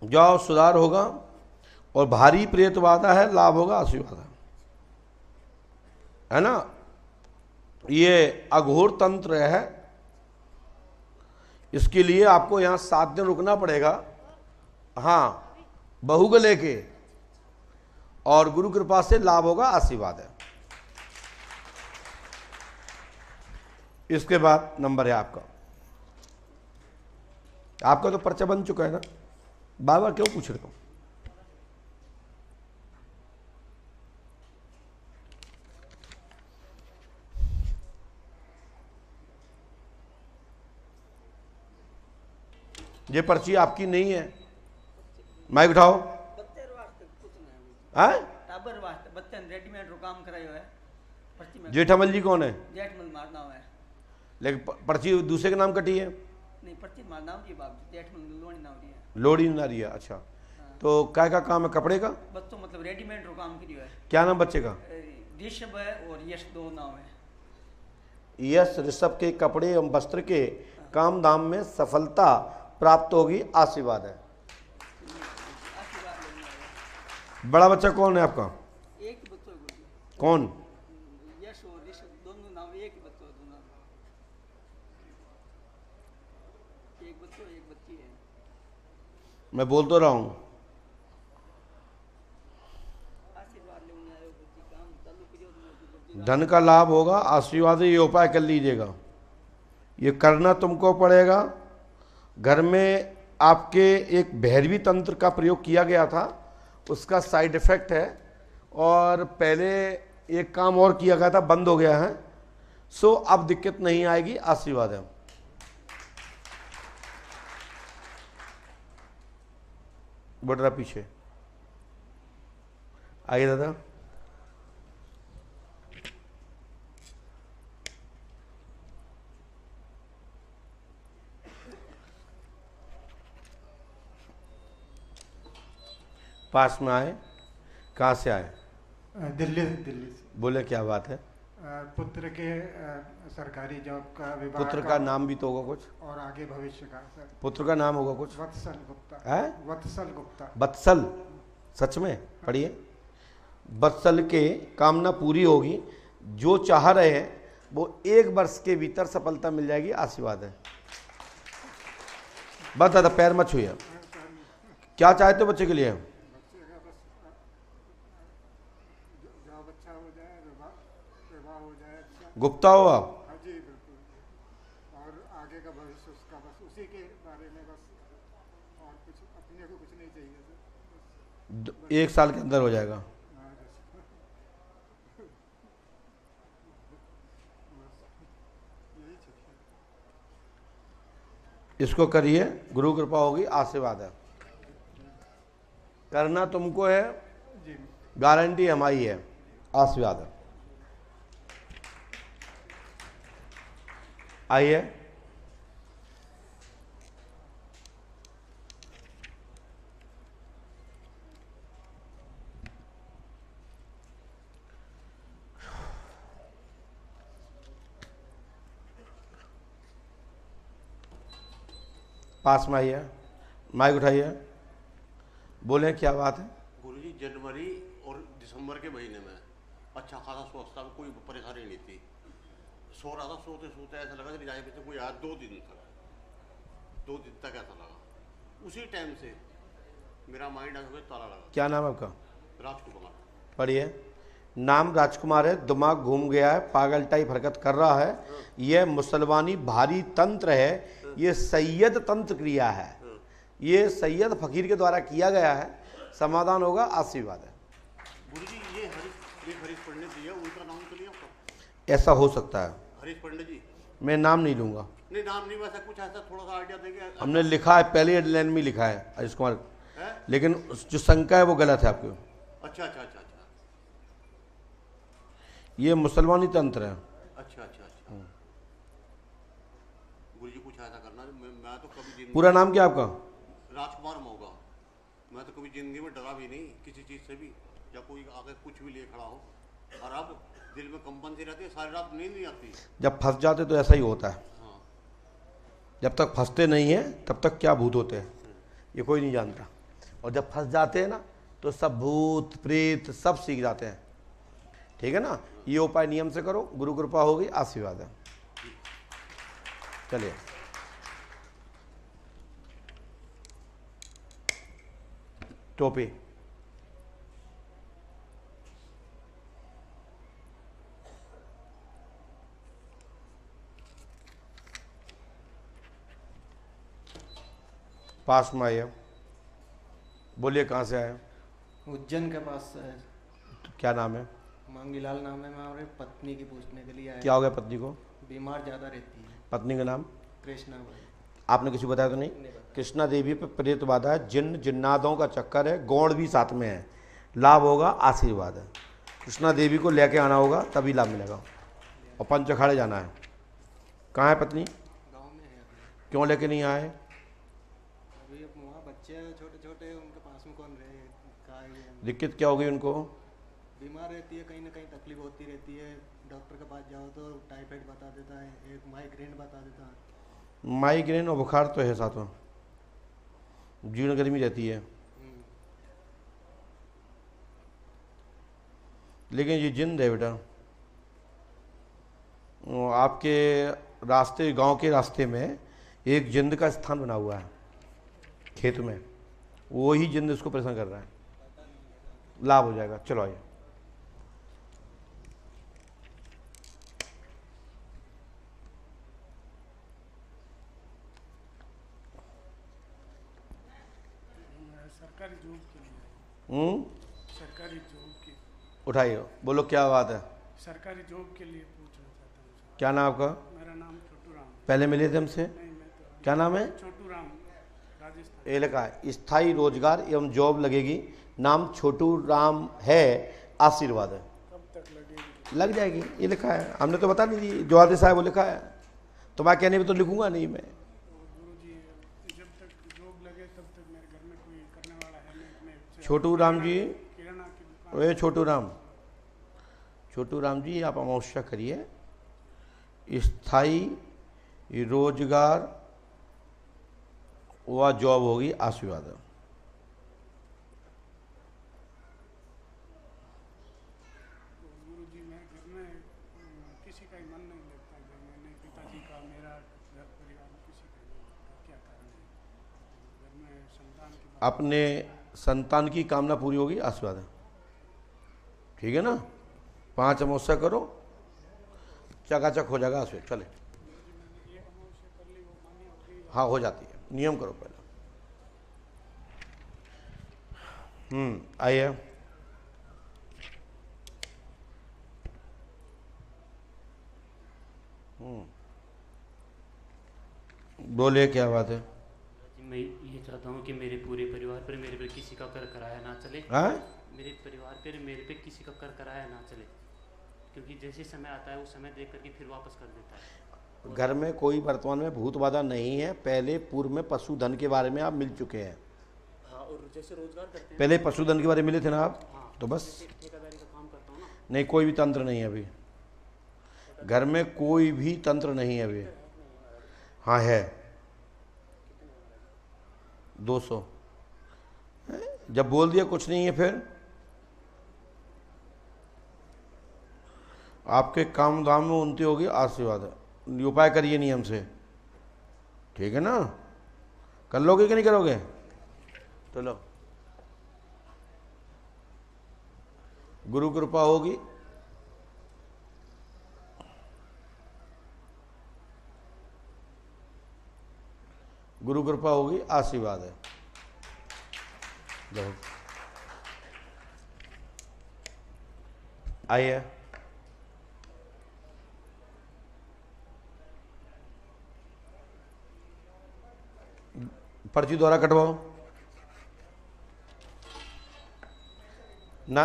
जाओ, सुधार होगा और भारी प्रेत बाधा है, लाभ होगा, आशीर्वाद है ना। ये अघोर तंत्र है, इसके लिए आपको यहां 7 दिन रुकना पड़ेगा। हाँ, बहू को लेके, और गुरु कृपा से लाभ होगा, आशीर्वाद है। इसके बाद नंबर है आपका। आपका तो पर्चा बन चुका है ना, बार बार क्यों पूछ रहे हो? ये पर्ची आपकी नहीं है, माइक उठाओ। जेठामल जी कौन है? जेठमल मार नाम है, लेकिन पर्ची दूसरे के नाम कटी है। नहीं, पर्ची मार नाम जी बाप, जेठमल लोड़ी नाम है। लोड़ी नारिया, अच्छा। तो क्या का काम है? कपड़े का? बच्चों मतलब रेडीमेड रो काम करियो है। क्या नाम बच्चे का? ऋषभ है और यश, 2 नाम है। यश ऋषभ के कपड़े एवं वस्त्र के काम धाम में सफलता प्राप्त होगी, आशीर्वाद है। बड़ा बच्चा कौन है आपका? एक ही बच्चा है। कौन? यश और ऋषभ दोनों नाम एक ही बच्चा, दोनों एक बच्चा एक बच्ची है। मैं बोल तो रहा हूं, धन का लाभ होगा, आशीर्वाद। ये उपाय कर लीजिएगा, ये करना तुमको पड़ेगा। घर में आपके एक भैरवी तंत्र का प्रयोग किया गया था, उसका साइड इफेक्ट है, और पहले एक काम और किया गया था, बंद हो गया है। सो अब दिक्कत नहीं आएगी, आशीर्वाद है। बढ़ रहा पीछे, आइए दादा। पास में आए। कहाँ से आए? दिल्ली से। बोले क्या बात है? पुत्र के सरकारी जॉब का विभाग पुत्र का नाम भी तो होगा कुछ, और आगे भविष्य का सर। पुत्र का नाम होगा कुछ? वत्सल गुप्ता है? वत्सल गुप्ता। वत्सल, सच में पढ़िए। वत्सल के कामना पूरी होगी, जो चाह रहे हैं वो 1 वर्ष के भीतर सफलता मिल जाएगी, आशीर्वाद है। बस दादा पैर मत छुइए। क्या चाहते हो बच्चे के लिए? गुप्ता हो आप? हाँ जी बिल्कुल, और आगे का भविष्य उसका, बस उसी के बारे में, बस और कुछ अपने को कुछ नहीं चाहिए सर। 1 साल के अंदर हो जाएगा। इसको करिए, गुरु कृपा होगी, आशीर्वाद है। करना तुमको है, गारंटी हमारी है, आशीर्वाद है। आइए। पास में आइए, माइक उठाइए, बोले क्या बात है? गुरुजी, जनवरी और दिसंबर के महीने में अच्छा खासा स्वास्थ्य में कोई परेशानी नहीं थी। सो रहा था, सोते सोते ऐसा लगा कि जाए कोई आया। 2 दिन तक ऐसा लगा। उसी टाइम से मेरा माइंड ऐसा ताला लगा। क्या नाम है आपका? राजकुमार। पढ़िए। नाम राजकुमार है, दिमाग घूम गया है, पागल टाइप हरकत कर रहा है। यह मुसलमानी भारी तंत्र है, ये सैयद तंत्र क्रिया है, ये सैयद फकीर के द्वारा किया गया है। समाधान होगा, आशीर्वाद है। गुरुजी, ये हरीश पंडित जी है, उनका नाम तो लिया आपका? ऐसा हो सकता है। हरीश पंडित जी? मैं नाम नहीं लूंगा। नहीं, नाम नहीं, वैसा कुछ ऐसा थोड़ा सा आइडिया देंगे। हमने लिखा है, पहले लाइन में लिखा है हरीश कुमार, लेकिन जो शंका है वो गलत है आपकी। अच्छा अच्छा अच्छा अच्छा। ये मुसलमानी तंत्र है। अच्छा अच्छा अच्छा। गुरुजी, कुछ ऐसा करना। मैं तो कभी पूरा नाम क्या आपका? राजकुमार मोगा। मैं तो कभी जिंदगी में डरा भी नहीं किसी चीज से भी, या कोई आगे कुछ भी लिए खड़ा हो। और अब दिल में कंपन सी रहती है, सारी रात नींद नहीं आती। जब फंस जाते तो ऐसा ही होता है। हाँ। जब तक फंसते नहीं हैं तब तक क्या भूत होते हैं ये कोई नहीं जानता, और जब फंस जाते हैं ना तो सब भूत प्रेत सब सीख जाते हैं। ठीक है ना? ये उपाय नियम से करो, गुरु कृपा होगी, आशीर्वाद है। चलिए। टोपी। पास में आइए, बोलिए कहाँ से आए? उज्जैन के पास से है। तो क्या नाम है? मांगीलाल नाम है। मैं हमारे पत्नी की पूछने के लिए आया। क्या हो गया पत्नी को? बीमार ज़्यादा रहती है। पत्नी का नाम? कृष्णा भाई। आपने किसी को बताया तो नहीं? कृष्णा देवी पे प्रेत बाधा है, जिन जिन्नादों का चक्कर है, गौड़ भी साथ में है। लाभ होगा, आशीर्वाद है। कृष्णा देवी को लेके आना होगा, तभी लाभ मिलेगा। और पंच अखाड़े जाना है। कहाँ है पत्नी? गाँव में है। क्यों लेके नहीं आए? अभी वहाँ बच्चे हैं छोटे छोटे, उनके पास में कौन रहे? दिक्कत क्या होगी उनको? बीमार रहती है, कहीं ना कहीं तकलीफ होती रहती है। डॉक्टर के पास जाओ तो टाइफाइड बता देता है, एक माइग्रेन बता देता है। माइग्रेन और बुखार तो है साथ में, जीर्ण गर्मी रहती है। लेकिन ये जिंद है बेटा। आपके रास्ते, गांव के रास्ते में एक जिंद का स्थान बना हुआ है खेत में, वो ही जिंद इसको परेशान कर रहा है। लाभ हो जाएगा। चलो आइए। सरकारी जॉब के लिए। सरकारी जॉब की। उठाइए, बोलो क्या बात है। सरकारी जॉब के लिए पूछना चाहता हूँ। क्या नाम आपका? मेरा नाम छोटू राम। पहले मिले थे हमसे? नहीं, मैं तो क्या नाम है? छोटू राम, राजस्थान। ये लिखा है स्थायी रोजगार एवं जॉब लगेगी, नाम छोटू राम है, आशीर्वाद है। कब तक लगेगी? लग जाएगी, ये लिखा है, हमने तो बता नहीं दी, जो आदेश है वो लिखा है, तुम्हारे कहने में तो लिखूंगा नहीं मैं। गुरुजी जब तक जॉब लगे तब तक मेरे घर में कोई करने वाला है नहीं। छोटू राम जी, किराना की दुकान। ओए छोटू राम जी, आप अमावस्या करिए, स्थायी रोजगार व जॉब होगी, आशीर्वाद है। गुरुजी मैं घर में किसी का ही मन नहीं लगता, घर में नहीं, पिताजी का, मेरा घर परिवार में किसी का नहीं लगता। क्या कारण है? घर में संतान की अपने संतान की कामना पूरी होगी, आशीर्वाद है। ठीक है ना, 5 अमावस्या करो, चकाचक हो जाएगा आशीर्वाद। चले, हाँ हो जाती है, नियम करो पहले। आइए, बोलिए क्या बात है। मैं ये चाहता हूँ कि मेरे पूरे परिवार पर मेरे पे किसी का कर कराया ना चले। मेरे परिवार पर मेरे पे किसी का कर कराया ना चले, क्योंकि जैसे समय आता है उस समय देख करके फिर वापस कर देता है। घर में कोई वर्तमान में भूत बाधा नहीं है, पहले पूर्व में पशुधन के बारे में आप मिल चुके हैं। हाँ, और जैसे रोजगार करते हैं पहले पशुधन के बारे में मिले थे ना आप। हाँ, तो बस ठेकेदारी का काम करता हूँ ना। नहीं, कोई भी तंत्र नहीं है अभी घर में, कोई भी तंत्र नहीं है अभी। हाँ है 200। जब बोल दिया कुछ नहीं है, फिर आपके काम धाम में उन्नति होगी, आशीर्वाद है। उपाय करिए नियम से, ठीक है ना। कर लोगे कि नहीं करोगे? चलो, गुरु कृपा होगी। गुरु कृपा होगी, आशीर्वाद है। जाओ, आइए। पर्ची द्वारा कटवाओ ना,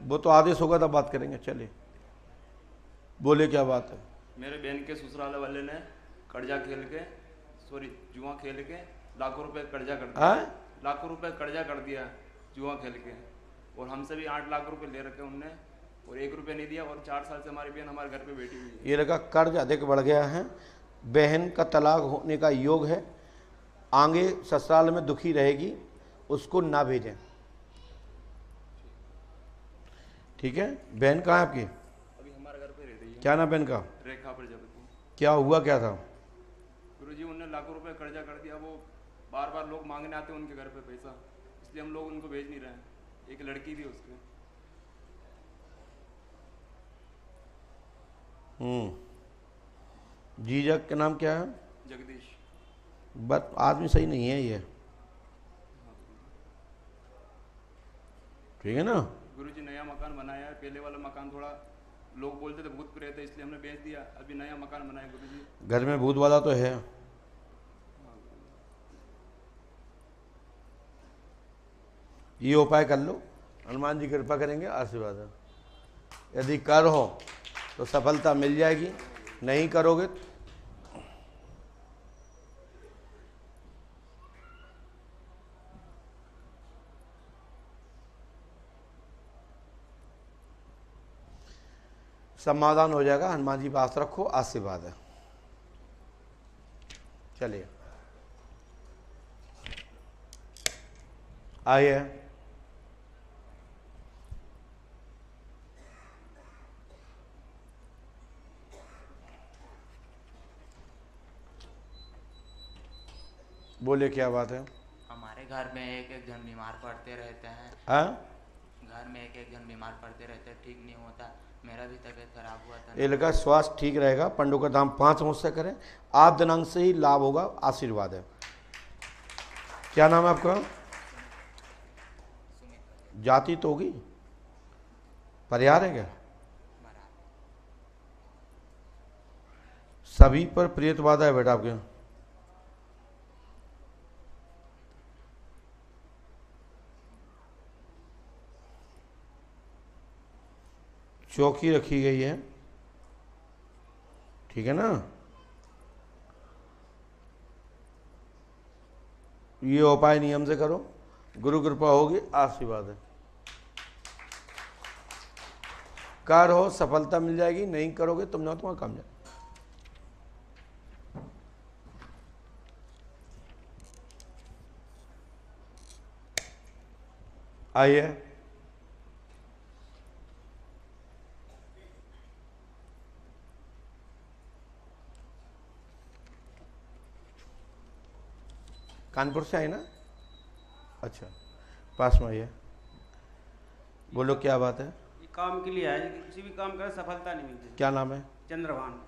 वो तो आदेश होगा तब बात करेंगे। चलिए, बोले क्या बात है। मेरे बहन के ससुराल वाले ने कर्जा खेल के, सॉरी जुआ खेल के लाखों रुपए कर्जा कर दिया। लाखों रुपए कर्जा कर दिया जुआ खेल के, और हमसे भी 8 लाख रुपए ले रखे उनने, और 1 रुपया नहीं दिया। और 4 साल से हमारी बहन हमारे घर पे बैठी हुई है। ये लगा कर्ज अधिक बढ़ गया है, बहन का तलाक होने का योग है, आगे ससुराल में दुखी रहेगी, उसको ना भेजें। ठीक है, बहन कहाँ है आपकी? अभी हमारे घर पे रह रही है। क्या नाम बहन का? रेखा प्रजापति। क्या हुआ, क्या था? गुरुजी उन्होंने लाखों रुपए कर्जा कर दिया, वो बार बार लोग मांगने आते हैं उनके घर पे पैसा, इसलिए हम लोग उनको भेज नहीं रहे हैं। एक लड़की भी है उसके। जीजा का नाम क्या है? जगदीश। बट आदमी सही नहीं है ये, ठीक है ना। गुरुजी नया मकान बनाया है, पहले वाला मकान थोड़ा लोग बोलते थे भूत प्रेत है, इसलिए हमने बेच दिया। अभी नया मकान बनाया गुरुजी। घर में भूत वाला तो है। ये उपाय कर लो, हनुमान जी कृपा करेंगे, आशीर्वाद है। यदि कर हो तो सफलता मिल जाएगी, नहीं करोगे समाधान हो जाएगा। हनुमान जी पास रखो, आशीर्वाद है। चलिए, आइए। बोले क्या बात है। हमारे घर में एक जन बीमार पड़ते रहते हैं। हाँ, घर में एक जन बीमार पड़ते रहते हैं, ठीक नहीं होता। मेरा भी तबीयत खराब हुआ था। ये लगा स्वास्थ्य ठीक रहेगा, पंडों का दाम 5 अमावस्या करें, 8 दिनांक से ही लाभ होगा, आशीर्वाद है। क्या नाम है आपका? जाति तो होगी, परिहार है क्या? सभी पर प्रेत बाधा है बेटा आपके यहाँ। चौकी रखी गई है, ठीक है ना? ये उपाय नियम से करो, गुरु कृपा होगी, आशीर्वाद है। करो सफलता मिल जाएगी, नहीं करोगे तुम ना तुम्हारा काम जाए। आइए, कानपुर से आए ना? अच्छा, पास में आइए, बोलो क्या बात है? काम के लिए आए, किसी भी काम कर सफलता नहीं मिलती। क्या नाम है? चंद्रवान।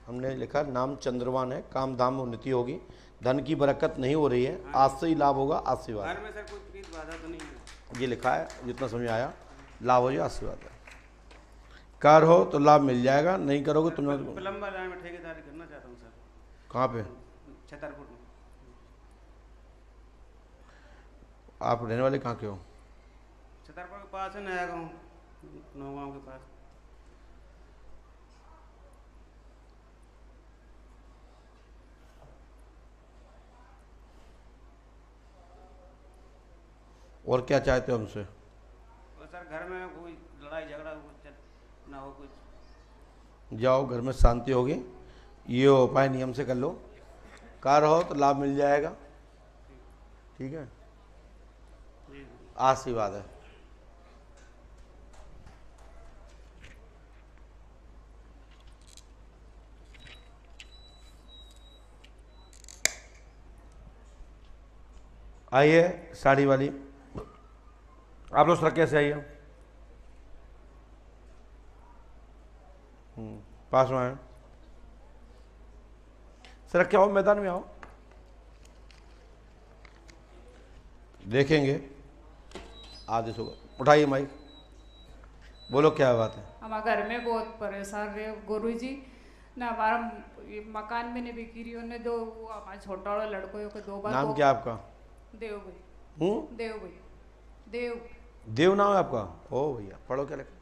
हमने लिखा नाम चंद्रवान है, काम धाम उन्नति होगी, धन की बरकत नहीं हो रही है, आज से ही लाभ होगा, आशीर्वाद। घर में सर कोई प्रीत बाधा तो नहीं है? ये लिखा है, जितना समझ आया, लाभ हो जाए, आशीर्वाद है। कार हो तो लाभ मिल जाएगा, नहीं करोगे तुम। लंबा लाइन में ठेकेदारी करना चाहता हूँ सर। कहाँ पे? छतरपुर में। आप रहने वाले कहाँ के हो? छतरपुर के पास है, नया गाँव, नौगांव के पास। और क्या चाहते हो हमसे? और सर घर में कोई लड़ाई झगड़ा ना हो कुछ। जाओ, घर में शांति होगी, ये उपाय नियम से कर लो, कार हो तो लाभ मिल जाएगा, ठीक है? आशीर्वाद है। आइए, साड़ी वाली, आप लोग सर कैसे आइए? पास में आए सर, क्या हो, मैदान में आओ, देखेंगे। आदेश होगा, उठाइए माइक, बोलो क्या बात है? हमारे घर में बहुत परेशान रहे गुरुजी ना, हमारा मकान में ने बिक्री ने दो, हमारा छोटा वाला लड़कों को 2 बार। नाम क्या आपका? देव भाई। देव भाई, देव नाम है आपका? ओ भैया, पढ़ो क्या लिखा?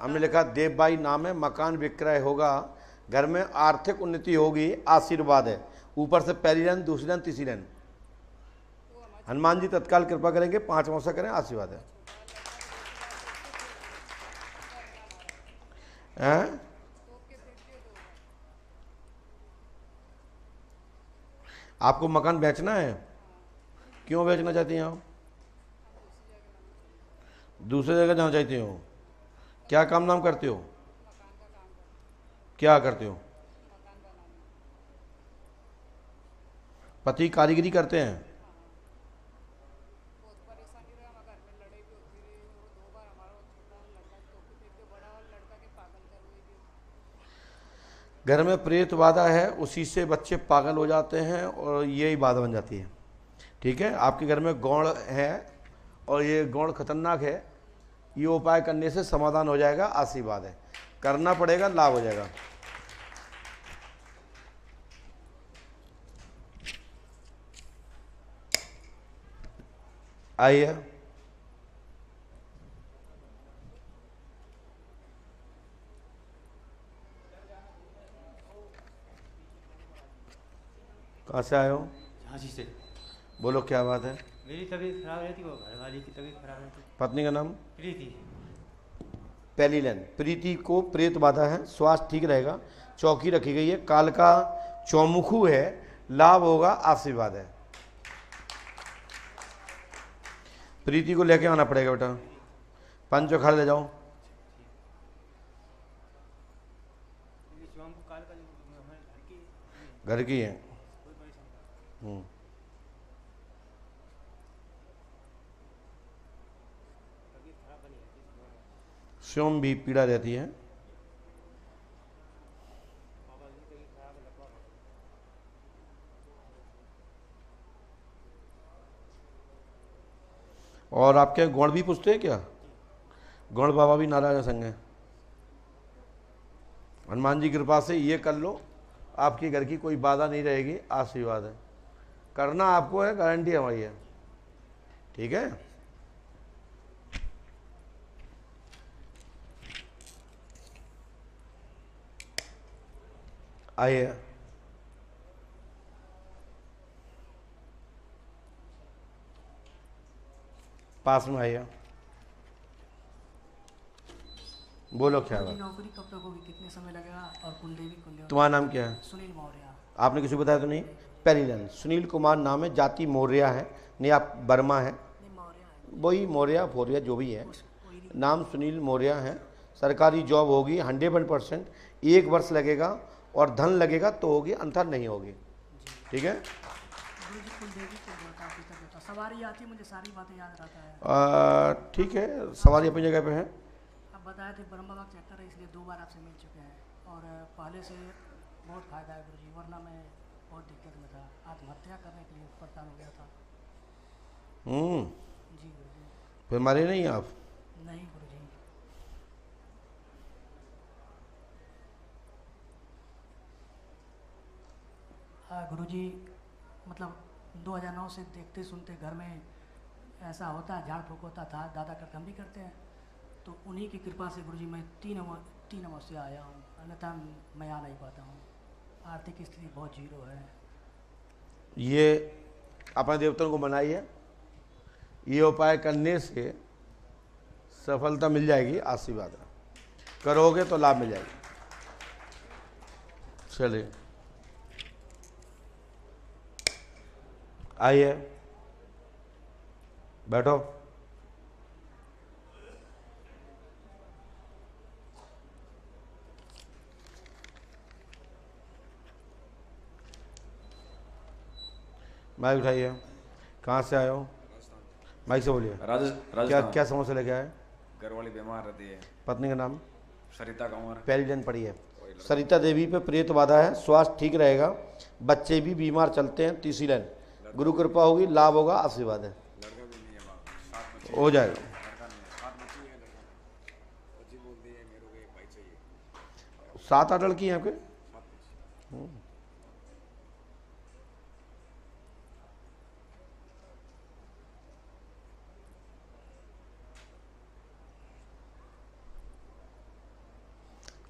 हमने लिखा देव भाई नाम है, मकान विक्रय होगा, घर में आर्थिक उन्नति होगी, आशीर्वाद है। ऊपर से पहली लाइन, दूसरी लाइन, तीसरी लाइन। हनुमान जी तत्काल कृपा करेंगे, 5 मौसा करें, आशीर्वाद है। हैं? आपको मकान बेचना है? क्यों बेचना चाहती हैं आप? दूसरी जगह जाना चाहती हो? क्या काम नाम करते हो? क्या करते हो? पति कारीगरी करते हैं? घर में प्रेत बाधा है, उसी से बच्चे पागल हो जाते हैं और यही बाधा बन जाती है, ठीक है? आपके घर में गौड़ है और ये गौड़ खतरनाक है, ये उपाय करने से समाधान हो जाएगा, आशीर्वाद है, करना पड़ेगा, लाभ हो जाएगा। आइए, कहाँ से आए हो? झांसी से। बोलो क्या बात है? मेरी तबीयत खराब रहती, वो घरवाली की तबीयत खराब रहती। पत्नी का नाम? प्रीति। पहली लाइन, प्रीति को प्रेत बाधा है, स्वास्थ्य ठीक रहेगा, चौकी रखी गई है, काल का चौमुखू है, लाभ होगा, आशीर्वाद है। प्रीति को लेके आना पड़ेगा बेटा, पंच अखाड़े ले जाओ। घर की है। स्वयं भी पीड़ा रहती है। और आपके गौड़ भी पूछते हैं क्या? गौड़ बाबा भी नारायण संग है। हनुमान जी की कृपा से ये कर लो, आपके घर की कोई बाधा नहीं रहेगी, आशीर्वाद है। करना आपको है, गारंटी हमारी है। ठीक है। आइए, पास में आइए, बोलो क्या बात। नौकरी कब तक होगी, कितने समय लगेगा, और कुलदेवी कुलदेवी। तुम्हारा नाम क्या है? सुनील मौर्य। आपने किसी को बताया तो नहीं? पहली लाइन सुनील कुमार नाम है, जाति मौर्य है, नहीं आप वर्मा है, वही मौर्य फोरिया जो भी है, नाम सुनील मौर्य है। सरकारी जॉब होगी 100%, 1 वर्ष लगेगा और धन लगेगा तो होगी, अंतर नहीं होगी। ठीक है। सवारी आती है, मुझे सारी बातें याद रहता है। ठीक है, सवारी अपनी जगह पे है। अब बताए थे ब्रह्मबाग चैप्टर है, इसलिए 2 बार आपसे मिल चुके हैं और पहले से बहुत फायदा है गुरुजी, वरना मैं बहुत दिक्कत में था, आत्महत्या करने के लिए परेशान हो गया था। जी गुरुजी। फिर मरे नहीं आप? नहीं गुरुजी। हाँ गुरुजी, मतलब 2009 से देखते सुनते घर में ऐसा होता है, झाड़ फूक होता था, दादा करते हम भी करते हैं, तो उन्हीं की कृपा से गुरुजी मैं 3 अमावस्या आया हूँ, अन्यथा मैं आ नहीं पाता हूँ। आर्थिक स्थिति बहुत जीरो है। ये अपने देवताओं को मनाइए, ये उपाय करने से सफलता मिल जाएगी, आशीर्वाद है। करोगे तो लाभ मिल जाएगी। चलिए आइए, बैठो। माइक उठाइए। कहाँ से आए हो? माइक से बोलिए। क्या क्या समस्या लेके आए? घर वाली बीमार रहती है। पत्नी का नाम? सरिता कंवर। पहली लाइन पढ़ी है। सरिता देवी पे प्रेत बाधा है, स्वास्थ्य ठीक रहेगा, बच्चे भी बीमार चलते हैं। तीसरी लाइन गुरु कृपा होगी, लाभ होगा, आशीर्वाद है, हो जाएगा। 7-8 लड़की हैं आपके?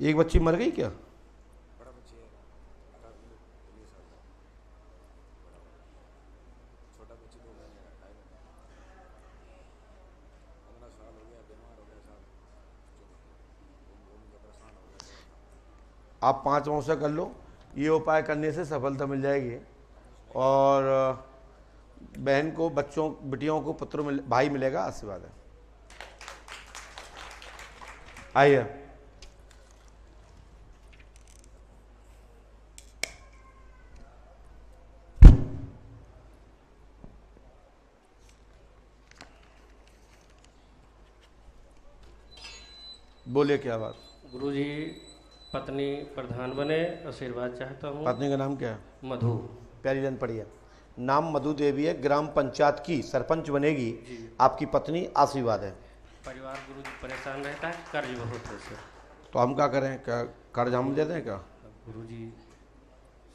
एक बच्ची मर गई क्या? आप 5 अमावस्या कर लो, ये उपाय करने से सफलता मिल जाएगी। और बहन को, बच्चों, बेटियों को पुत्र भाई मिलेगा, आशीर्वाद है। आइए, बोलिए क्या बात। गुरुजी, पत्नी प्रधान बने, आशीर्वाद चाहता हूँ। पत्नी का नाम क्या है? मधु। प्यारी लाइन पढ़िए। नाम मधु देवी है, ग्राम पंचायत की सरपंच बनेगी आपकी पत्नी, आशीर्वाद है। परिवार गुरुजी परेशान रहता है, कर्ज बहुत है सर। तो हम क्या करें? क्या कर्ज हम दे दें क्या? गुरुजी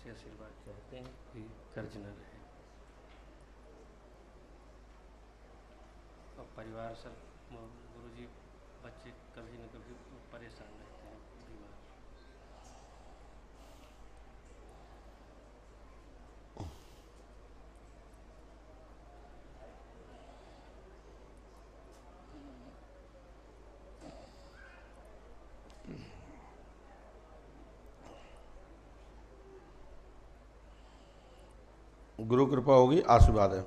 से आशीर्वाद चाहते हैं कि कर्ज न रहे। और परिवार सर गुरुजी, बच्चे कभी न कभी परेशान रहते हैं, बीमार। गुरु कृपा होगी, आशीर्वाद है।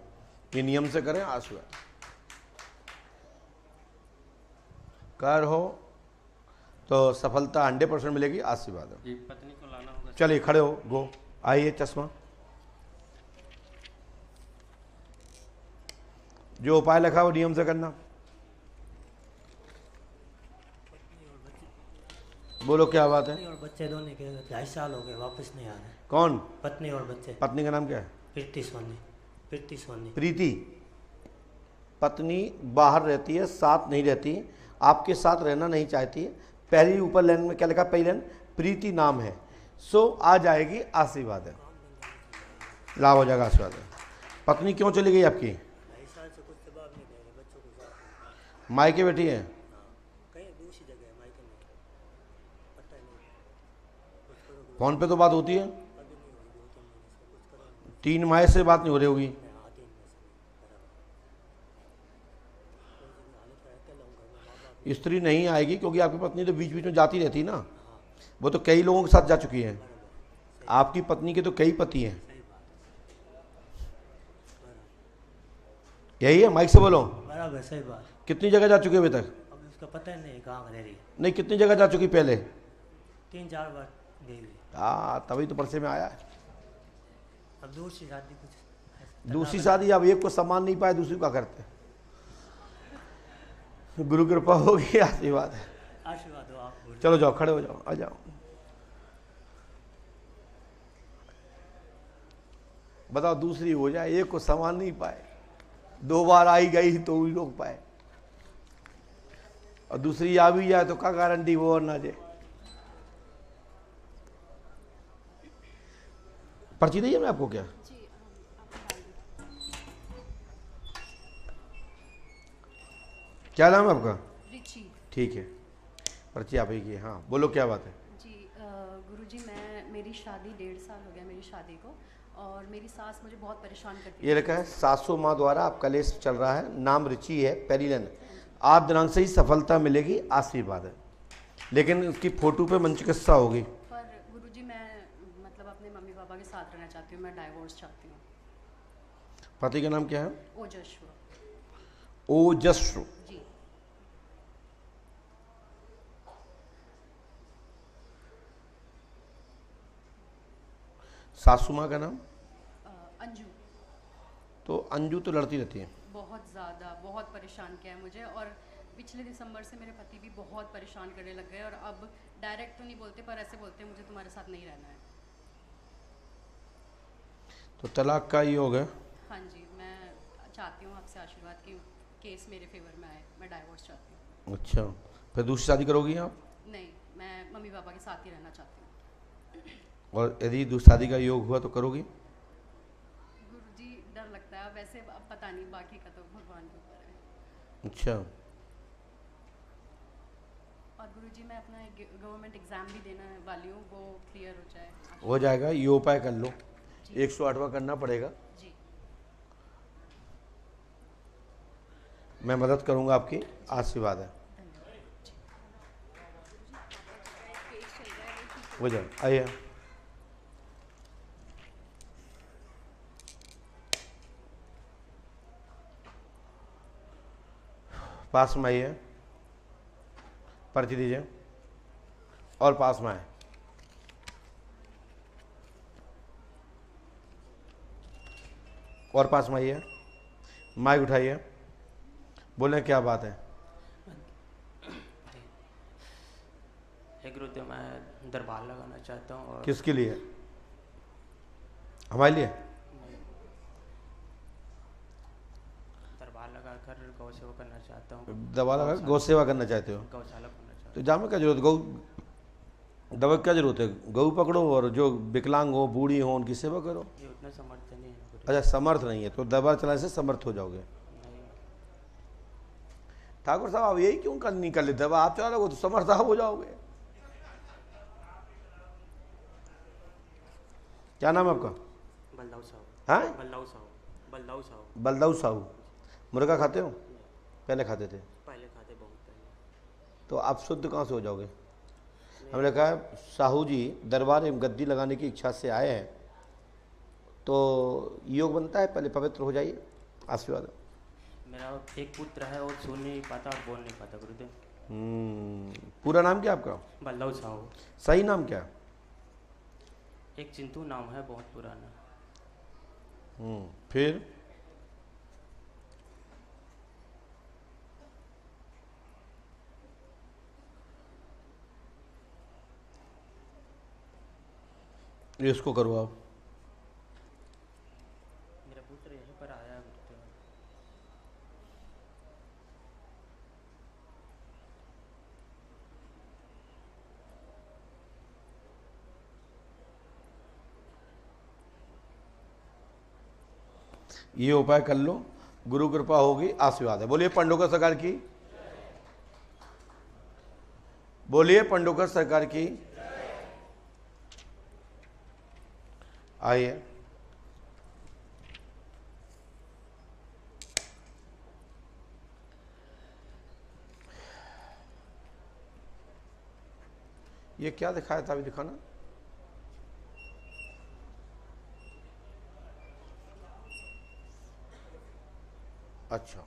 ये नियम से करें, आशीर्वाद। कर हो तो सफलता 100% मिलेगी, आशीर्वाद है। जी, पत्नी को लाना होगा। चलिए खड़े हो, गो। आइए, चश्मा। जो उपाय लिखा वो नियम से करना। बोलो क्या बात है? पत्नी और बच्चे दोनों के 2.5 साल हो गए, वापस नहीं आ रहे। कौन? पत्नी और बच्चे। पत्नी का नाम क्या है? प्रीति सोनी। प्रीति सोनी। प्रीति। पत्नी बाहर रहती है, साथ नहीं रहती, आपके साथ रहना नहीं चाहती। पहली ऊपर लाइन में क्या लिखा, पहली लाइन प्रीति नाम है, सो आ जाएगी आशीर्वाद है, लाभ हो जाएगा, आशीर्वाद है। पत्नी क्यों चली गई आपकी? मायके बैठी है, फोन पे तो बात होती है, 3 माह से बात नहीं हो रही होगी। स्त्री नहीं आएगी क्योंकि आपकी पत्नी तो बीच बीच में जाती रहती ना, वो तो कई लोगों के साथ जा चुकी है। आपकी पत्नी के तो कई पति हैं। यही है, माइक से बोलो। बराबर, सही बात। कितनी जगह जा चुकी है अभी तक? अब उसका पता ही नहीं कहाँ रह रही है। नहीं, कितनी जगह जा चुकी पहले? 3-4 बार गई हुई। हाँ, तभी तो परसे में आया है। अब दूसरी शादी कुछ, दूसरी शादी, अब एक को सम्मान नहीं पाए, दूसरी का करते। गुरु कृपा होगी, आशीर्वाद है। आशीर्वाद हो आप। चलो जाओ, खड़े हो जाओ, आ जाओ। बताओ, दूसरी हो जाए, एक को सम्मान नहीं पाए, 2 बार आई गई तो ही लोग पाए, और दूसरी आ भी जाए तो क्या गारंटी वो और ना जाए। पर्ची दी है मैं आपको क्या? क्या नाम है आपका? रिची। ठीक है, पर्ची आप ही की है। हाँ बोलो, क्या बात है? जी गुरुजी, मेरी शादी 1.5 साल हो गया मेरी शादी को, और मेरी सास मुझे बहुत परेशान करती है। ये लिखा है, सासू माँ द्वारा आपका कलेश चल रहा है, नाम रिची है, पहली लाइन, 8 दिनांक से ही सफलता मिलेगी, आशीर्वाद है, लेकिन उसकी फोटो पे मनचिकित्सा होगी। पर गुरुजी मैं मतलब अपने मम्मी पापा के साथ रहना चाहती हूँ, मैं डाइवोर्स चाहती हूँ। पति का नाम क्या है? ओजस्व। ओजस्व। जी। सासू माँ का नाम? अंजू। तो अंजू तो लड़ती रहती है, बहुत ज़्यादा, बहुत परेशान किया है मुझे, और पिछले दिसंबर से मेरे पति भी बहुत परेशान करने लग गए, और अब डायरेक्ट तो नहीं बोलते पर ऐसे बोलते हैं, मुझे तुम्हारे साथ नहीं रहना है। तो तलाक का योग है। हाँ जी, मैं चाहती हूँ आपसे आशीर्वाद की केस मेरे फेवर में आए, मैं डाइवोर्स चाहती हूँ। अच्छा, फिर दूसरी शादी करोगी आप? नहीं, मैं मम्मी पापा के साथ ही रहना चाहती हूँ। और यदि दूसरी शादी का योग हुआ तो करोगी? गुरुजी डर लगता है, वैसे अब पता नहीं, बाकी का तो भगवान के ऊपर है। अच्छा। और गुरुजी मैं अपना एक गवर्नमेंट एग्जाम भी देने वाली हूँ, वो क्लियर हो जाए। हो जाएगा, ये उपाय कर लो, 108वां करना पड़ेगा। जी। मैं मदद करूंगा आपकी, आशीर्वाद है। हो जाए, आइए। पास में आइए, पर्ची दीजिए, और पास में आए। और पास में आइए, माइक उठाइए, बोले क्या बात है? गुरुदेव, मैं दरबार लगाना चाहता हूँ। और किसके लिए? हमारे लिए? दरबार लगाकर गौ सेवा करना चाहता हूँ। दवा लगा गौ सेवा करना चाहते हो? गौशाला करना चाहता हूँ। तो जामे क्या जरूरत, गौ दवा क्या जरूरत है? गौ पकड़ो और जो विकलांग हो, बूढ़ी हो, उनकी सेवा करो। ये उतना समर्थ नहीं है। अच्छा, समर्थ नहीं है तो दरबार चलाने से समर्थ हो जाओगे। ठाकुर साहब, आप यही क्यों नहीं कर लेते? दवा आप चला लोगे तो समर्थ आप हो जाओगे। क्या नाम है आपका? बलदाऊ साहू। हाँ, बलदाऊ साहू। बलदाऊ साहू। बलदाऊ साहू। मुर्गा खाते हो? पहले खाते थे? पहले खाते, बहुत पहले। तो आप शुद्ध कहाँ से हो जाओगे? हमने कहा साहू जी दरबार एवं गद्दी लगाने की इच्छा से आए हैं, तो योग बनता है, पहले पवित्र हो जाइए, आशीर्वाद। मेरा एक पुत्र है और सुन नहीं पाता और बोल नहीं पाता गुरुदेव। पूरा नाम क्या आपका? बलदाऊ साहू। सही नाम क्या? एक चिंतू नाम है, बहुत पुराना। फिर इसको करो आप। मेरा पुत्र यहीं पर आया गुरुदेव। ये उपाय कर लो, गुरु कृपा होगी, आशीर्वाद है। बोलिए पंडोकर सरकार की, बोलिए पंडोकर सरकार की। आइए, ये क्या दिखाया था, अभी दिखाना। अच्छा,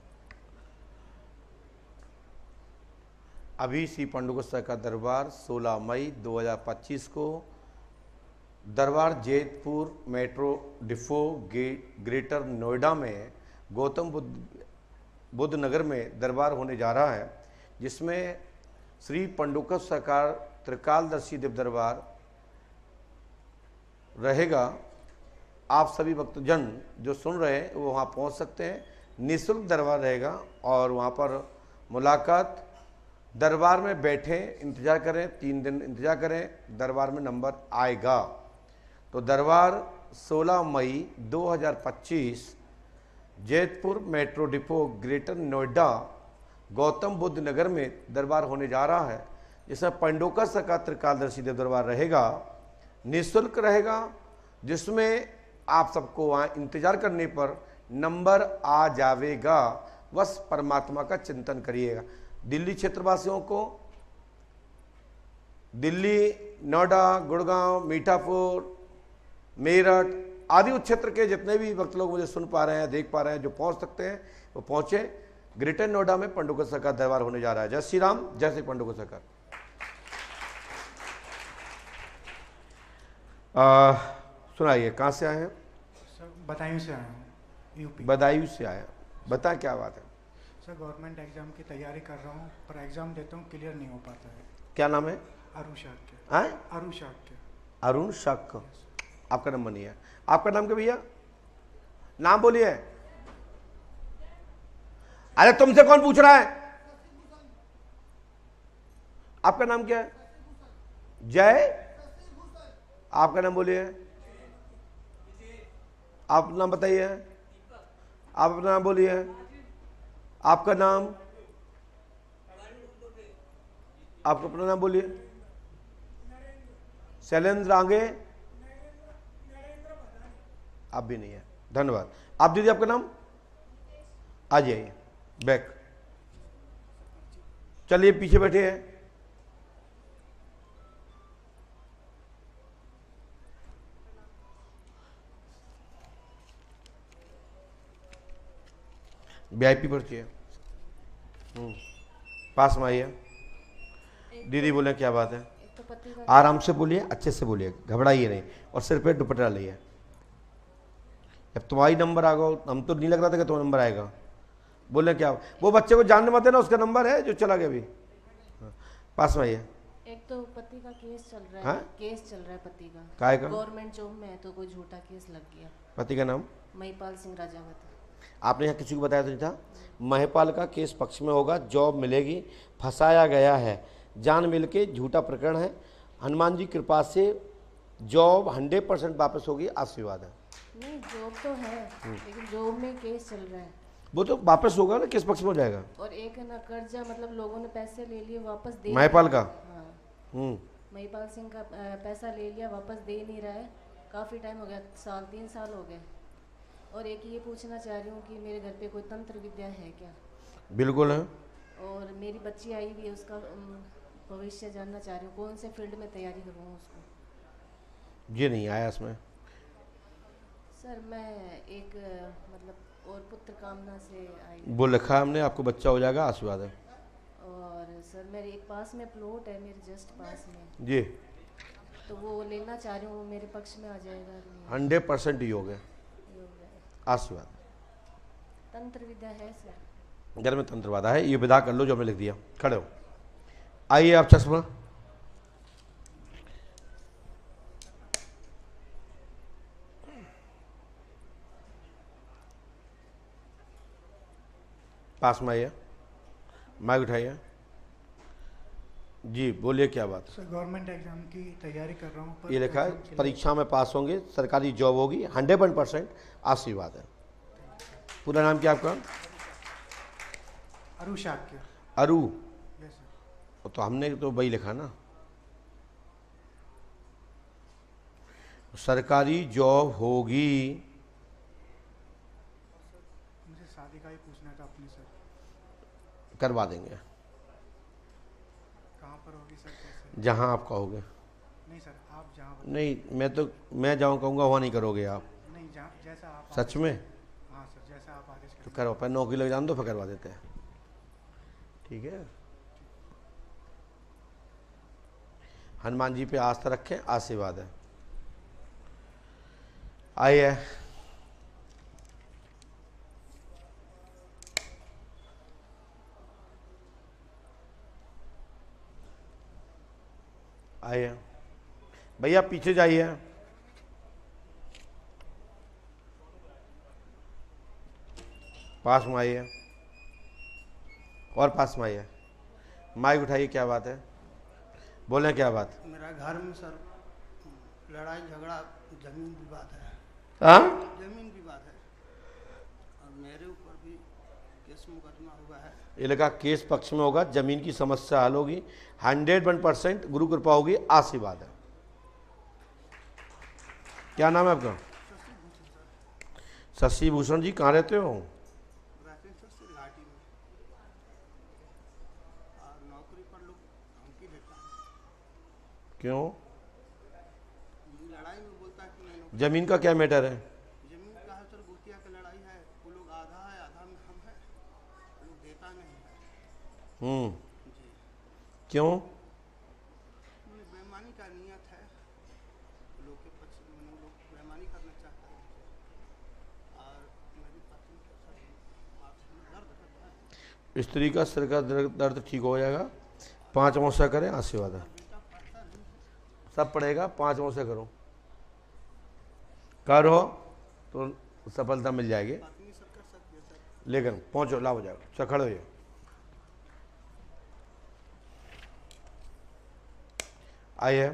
अभी श्री पंडोकर सरकार दरबार 16 मई 2025 को दरबार Jaitpur metro depot Greater Noida में गौतम बुद्ध नगर में दरबार होने जा रहा है, जिसमें श्री पंडोकर सरकार त्रिकालदर्शी दिव्य दरबार रहेगा। आप सभी भक्तजन जो सुन रहे हैं वो वहाँ पहुँच सकते हैं, निःशुल्क दरबार रहेगा और वहाँ पर मुलाकात, दरबार में बैठे इंतज़ार करें, 3 दिन इंतज़ार करें, दरबार में नंबर आएगा। तो दरबार 16 मई 2025 Jaitpur metro depot Greater Noida Gautam Buddh Nagar में दरबार होने जा रहा है, जिसमें पंडोकर सरकार त्रिकालदर्शी देव दरबार रहेगा, निःशुल्क रहेगा, जिसमें आप सबको वहाँ इंतजार करने पर नंबर आ जाएगा। बस परमात्मा का चिंतन करिएगा। दिल्ली क्षेत्रवासियों को, दिल्ली, नोएडा, गुड़गांव, मीठापुर, मेरठ आदि उस क्षेत्र के जितने भी भक्त लोग मुझे सुन पा रहे हैं, देख पा रहे हैं, जो पहुंच सकते हैं वो पहुंचे। ग्रेटर नोएडा में पंडोकर सरकार दरबार होने जा रहा है। जय श्री राम, जय श्री पंडोकर सरकार। सुनाइए, कहाँ से आए हैं? सर बदायूं से आया हूँ, यूपी। बदायूं से आया, बता क्या बात है? सर गवर्नमेंट एग्जाम की तैयारी कर रहा हूँ, पर एग्जाम देता हूँ, क्लियर नहीं हो पाता है। क्या नाम है? अरुण शाक्य। अरुण शाक्य। अरुण शाक्य, आपका नंबर नहीं है। आपका नाम क्या भैया? नाम बोलिए। अरे तुमसे कौन पूछ रहा है? आपका नाम क्या है? जय। आपका नाम बोलिए। आप नाम बताइए। आप अपना नाम बोलिए। आपका नाम, आपका अपना नाम बोलिए। शैलेंद्र, आगे आप भी नहीं है, धन्यवाद। आप दीदी, आपका नाम? आ जाइए, बैक। चलिए, पीछे बैठे हैं। वीआईपी पर्ची है, पास में आइए। दीदी बोले क्या बात है? आराम से बोलिए, अच्छे से बोलिए, घबराइए नहीं, और सिर पे दुपट्टा डालिए। जब तुम्हारी नंबर आ गया, हम तो नहीं लग रहा था कि तुम्हारा नंबर आएगा। बोले क्या? वो बच्चे को जानने मत देना, उसका नंबर है जो चला गया अभी। पास में आइए। एक तो पति का केस चल रहा है, केस चल रहा है पति का। काय का? गवर्नमेंट जॉब में है तो कोई झूठा केस लग गया। पति का नाम? महिपाल सिंह राजावत। आपने यहाँ किसी को बताया तो नहीं था? महिपाल का केस पक्ष में होगा, जॉब मिलेगी, फंसाया गया है, जान मिल के झूठा प्रकरण है। हनुमान जी कृपा से जॉब 100% वापस होगी, आशीर्वाद है। नहीं, जॉब तो है, लेकिन जॉब में केस चल रहा है। वो तो वापस होगा ना, किस पक्ष में हो जाएगा? और एक है ना कर्जा, मतलब लोगों ने पैसे ले लिए, वापस दे। महिपाल का? हाँ, महिपाल सिंह का पैसा ले लिया, वापस दे नहीं रहा है, काफ़ी टाइम हो गया, 3 साल हो गए। और एक ये पूछना चाह रही हूँ कि मेरे घर पे कोई तंत्र विद्या है क्या? बिल्कुल है। और मेरी बच्ची आई हुई है, उसका भविष्य जानना चाह रही हूँ, कौन से फील्ड में तैयारी करूँ उसको? ये नहीं आया इसमें। सर मैं एक मतलब और पुत्र कामना से आई। वो लिखा हमने, आपको बच्चा हो जाएगा, आशीर्वाद है। और सर मेरे एक पास में प्लॉट है, मेरे जस्ट पास में जी, तो वो लेना चाह रही हूँ, मेरे पक्ष में आ जाएगा? 100% ही हो गया, आशीर्वाद। तंत्र विद्या है सर? घर में तंत्रवादा है, ये विदा कर लो जो हमने लिख दिया। खड़े हो, आइए आप। चश्मा पास में आइए, माइक उठाइए जी, बोलिए क्या बात है? सर गवर्नमेंट एग्जाम की तैयारी कर रहा हूँ। ये लिखा है परीक्षा में पास होंगे, सरकारी जॉब होगी, 100% आशीर्वाद है। पूरा नाम क्या आपका? अरु शाक्य। अरु? Yes sir. तो हमने तो वही लिखा ना। सरकारी जॉब होगी। मुझे शादी का ही पूछना था अपनी सर। करवा देंगे। कहाँ पर होगी सर? कैसे? जहाँ आप कहोगे। नहीं सर, आप जहाँ नहीं, मैं जहाँ कहूँगा वहाँ नहीं करोगे आप। नहीं, जहाँ जैसा आप सच में? हाँ सर, जैसा आप आदेश करें। तो करो, पर नौकरी लग जान दो, फिर करवा देते हैं। ठीक है। हनुमान जी पे आस्था रखें, आशीर्वाद है। आइए, आइए भैया, पीछे जाइए। पास में आइए, और पास में आइए। माइक उठाइए। क्या बात है? बोलें, क्या बात? मेरा घर में सर लड़ाई झगड़ा, जमीन विवाद है। हाँ? जमीन विवाद है और मेरे ऊपर भी केस मुकदमा हुआ है। ये लगा केस पक्ष में होगा, जमीन की समस्या हल होगी, 101% गुरु कृपा होगी, आशीर्वाद है। क्या नाम है आपका? शशि भूषण जी। कहाँ रहते हो? क्यों? लड़ाई में बोलता है कि नहीं। जमीन का क्या मैटर है? जमीन का है सर, गुटिया की लड़ाई है। वो लोग आधा है, आधा में हम है, लोग देता नहीं है। जी। क्यों? बेईमानी का नियत है लोग के पक्ष में, लोग बेईमानी करना चाहता है और मेरी पत्नी का सर दर्द करता है। स्त्री का सिर का दर्द ठीक हो जाएगा। 5 मौसा करें, आशीर्वाद है। सब पड़ेगा, 5 मौसे करो, करो तो सफलता मिल जाएगी। लेकिन पहुंचो, लाभ हो जाएगा। चल खड़े हो जाओ। आइए,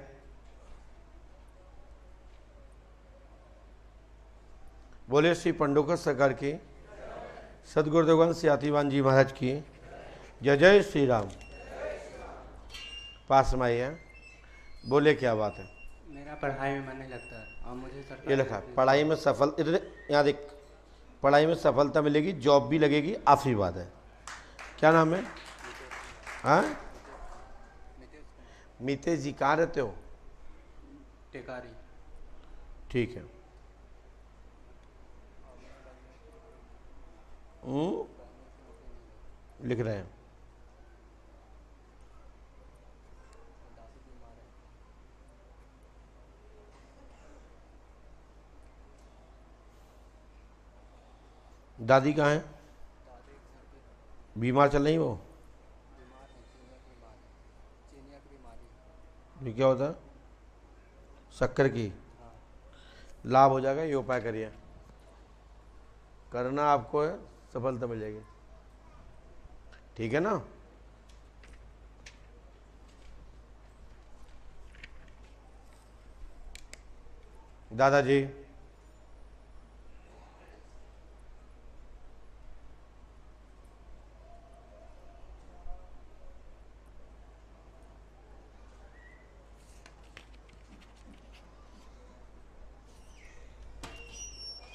बोले श्री पंडोकर सरकार की, सदगुरुदेवन सियातीवान जी महाराज की जय। जय श्री राम। पास में आइए। बोले, क्या बात है? मेरा पढ़ाई में मन नहीं लगता है और मुझे सरकार ये लिखा, पढ़ाई में सफल, इधर यहाँ देख, पढ़ाई में सफलता मिलेगी, जॉब भी लगेगी, आशीर्वाद है। क्या नाम है? हाँ, मितेश जी। कहाँ रहते हो? टेकारी। ठीक है। लिख रहे हैं। दादी कहाँ है? बीमार चल रही वो? ये क्या होता है? शक्कर की? लाभ हो जाएगा, ये उपाय करिए, करना आपको है, सफलता मिल जाएगी। ठीक है ना? दादाजी,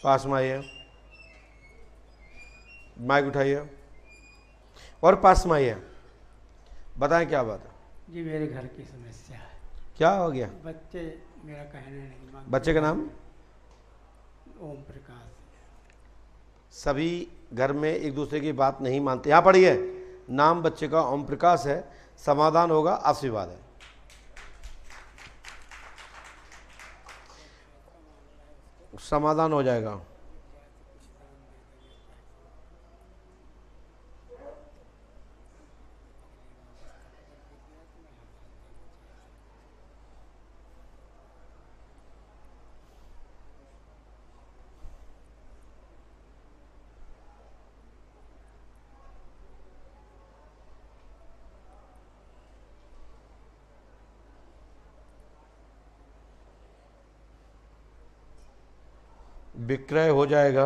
पास में आइए, माइक उठाइए और पास में आइए। बताएं क्या बात है? जी, मेरे घर की समस्या है। क्या हो गया? बच्चे मेरा कहना नहीं मानते। बच्चे का नाम? ओम प्रकाश। सभी घर में एक दूसरे की बात नहीं मानते। यहाँ पढ़िए, नाम बच्चे का ओम प्रकाश है, समाधान होगा, आशीर्वाद है। समाधान हो जाएगा। विक्रय हो जाएगा,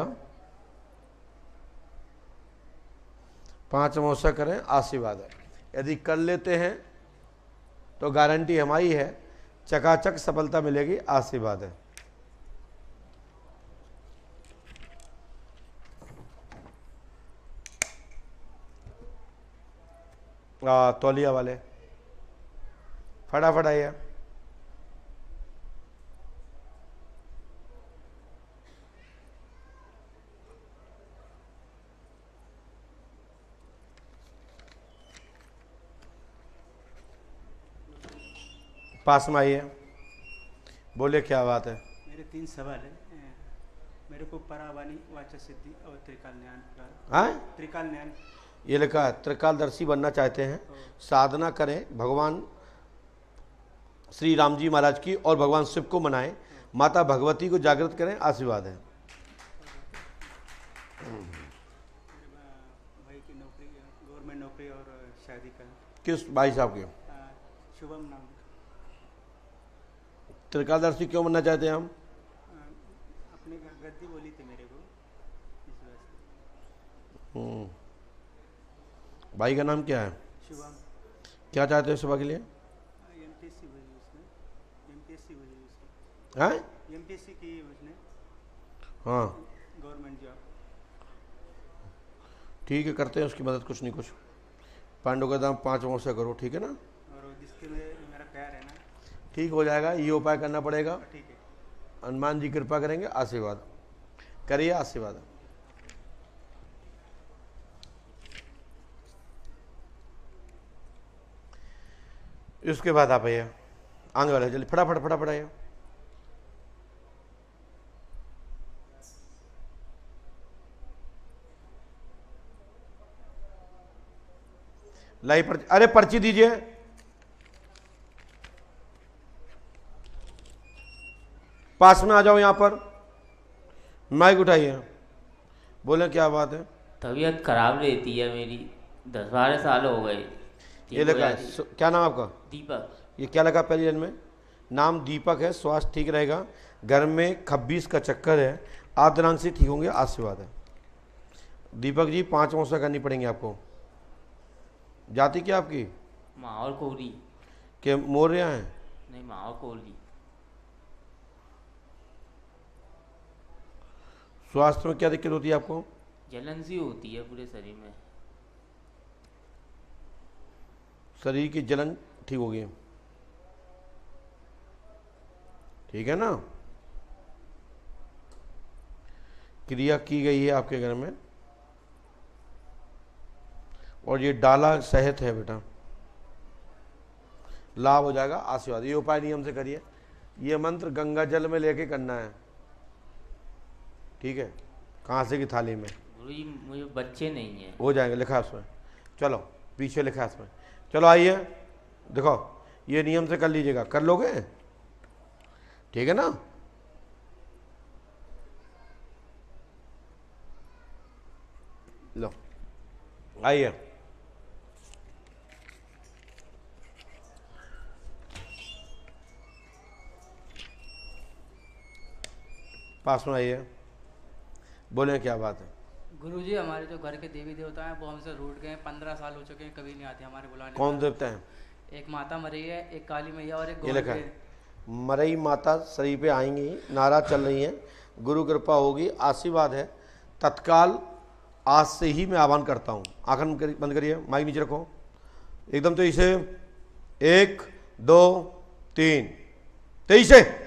5 अमावस्या करें, आशीर्वाद है। यदि कर लेते हैं तो गारंटी हमारी है, चकाचक सफलता मिलेगी, आशीर्वाद है। तौलिया वाले फटाफट आइए। पास में आइए, बोले क्या बात है। मेरे 3 सवाल है। मेरे को परावानी वाचा सिद्धि और त्रिकाल ज्ञान हाँ? त्रिकाल ज्ञान ये लिखा है, त्रिकालदर्शी बनना चाहते हैं, साधना करें, भगवान श्री राम जी महाराज की और भगवान शिव को मनाएं, माता भगवती को जागृत करें, आशीर्वाद है। भाई की नौकरी, गवर्नमेंट नौकरी और शादी का। किस भाई साहब की? शुभम नाम। त्रिकालदर्शी क्यों बनना चाहते हैं हम? अपने गद्दी बोली थी मेरे को, इस वजह से। भाई का नाम क्या है? शुभम। क्या चाहते हैं सुबह के लिए? एमपीएससी हुई उसने, एमपीएससी हुई उसकी। हाँ? एमपीएससी की उसने। हाँ, गवर्नमेंट जॉब। ठीक है, करते हैं उसकी मदद, कुछ नहीं कुछ। पांडु का दाम 5 अमावस्या करो, ठीक है ना? और जिसके लिए मेरा प्यार है ना, ठीक हो जाएगा। ये उपाय करना पड़ेगा, ठीक है। हनुमान जी कृपा करेंगे, आशीर्वाद करिए, आशीर्वाद। इसके बाद आप आइए, आगे वाले जल्दी फटाफट फटाफट आइए। लाई पर्ची, अरे पर्ची दीजिए। पास में आ जाओ, यहां पर माइक उठाइए, बोले क्या बात है। तबीयत खराब रहती है मेरी, 10-12 साल हो गए। ये लगा, क्या नाम आपका? दीपक। ये क्या लगा पहली जन्म में? नाम दीपक है, स्वास्थ्य ठीक रहेगा, घर में खब्बीस का चक्कर है, आप दिनांक से ठीक होंगे, आशीर्वाद है। दीपक जी 5 अमावस्या करनी पड़ेंगी आपको। जाति क्या आपकी? माहौर कोहली। के मौर्य हैं? नहीं, माहौर कोहली। स्वास्थ्य में क्या दिक्कत होती है आपको? जलन सी होती है पूरे शरीर में। शरीर की जलन ठीक होगी, ठीक है ना? क्रिया की गई है आपके घर में, और ये डाला सहत है बेटा, लाभ हो जाएगा, आशीर्वाद। ये उपाय नियम से करिए, ये मंत्र गंगा जल में लेके करना है, ठीक है? कांसे की थाली में। गुरुजी मुझे बच्चे नहीं है। हो जाएंगे, लिखा है उसमें, चलो पीछे लिखा है उसमें। चलो आइए, देखो ये नियम से कर लीजिएगा, कर लोगे, ठीक है ना? लो आइए, पास में आइए, बोले क्या बात है। गुरुजी हमारे जो घर के देवी देवता हैं वो हमसे रूठ गए, 15 साल हो चुके हैं, कभी नहीं आते हमारे बुलाने। कौन देवता हैं? एक माता मरी है, एक काली मैया और एक ये लिखा है, मरई माता शरीर पे आएंगी, नाराज चल रही हैं, गुरु कृपा होगी, आशीर्वाद है। तत्काल आज से ही मैं आह्वान करता हूँ। आंखें बंद करिए, माइक नीचे रखो, एकदम तेजी से, 1 2 3, तेजी से।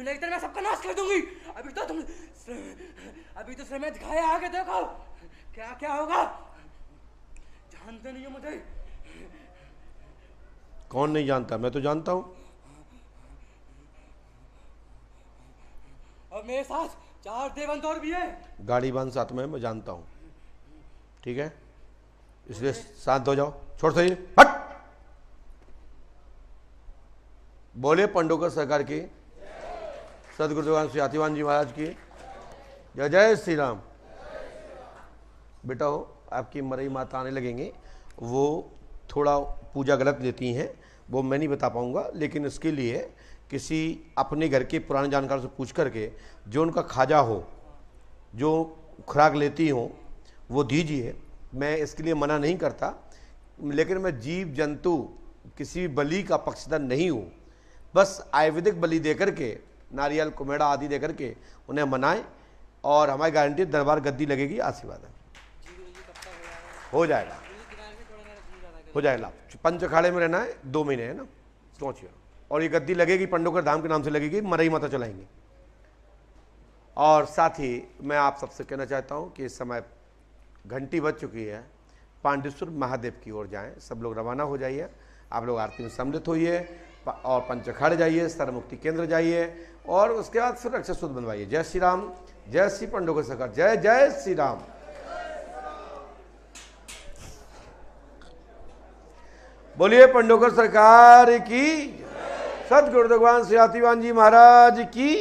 नहीं तो मैं सबका नाश कर दूंगी। अभी तो समय दिखाया, आगे देखो क्या क्या होगा। जानते नहीं हो मुझे? कौन नहीं जानता? मैं तो जानता हूं। और मेरे साथ 4 देवंत और भी है। गाड़ी बांध साथ में, मैं जानता हूं, ठीक है? इसलिए शांत हो जाओ, छोड़ सही, हट। बोले पंडोकर सरकार की, सदगुरु भगवान श्री हाथीवान जी महाराज की जय। जय श्री राम। बेटा हो, आपकी मरई माता आने लगेंगे, वो थोड़ा पूजा गलत देती हैं, वो मैं नहीं बता पाऊँगा, लेकिन इसके लिए किसी अपने घर के पुराने जानकार से पूछ करके जो उनका खाजा हो, जो खुराक लेती हो, वो दीजिए। मैं इसके लिए मना नहीं करता, लेकिन मैं जीव जंतु किसी बलि का पक्षधर नहीं हूँ। बस आयुर्वेदिक बलि दे करके, नारियल कुमेड़ा आदि दे करके उन्हें मनाएं, और हमारी गारंटी दरबार गद्दी लगेगी, आशीर्वाद है। हो जाएगा, हो जाएगा। पंच अखाड़े में रहना है, 2 महीने है ना, पहुँचिए। और ये गद्दी लगेगी, पंडोकर धाम के नाम से लगेगी, मरई माता चलाएंगे। और साथ ही मैं आप सबसे कहना चाहता हूँ कि इस समय घंटी बज चुकी है, पांडेश्वर महादेव की ओर जाएं। सब लोग रवाना हो जाइए, आप लोग आरती में सम्मिलित होइए और पंच अखाड़े जाइए, सर्वमुक्ति केंद्र जाइए, और उसके बाद फिर अक्षर सूत्र बनवाइए। जय श्री राम, जय श्री पंडोकर सरकार, जय जय श्री राम। बोलिए पंडोकर सरकार की, सतगुरु भगवान श्री आतिवान जी महाराज की।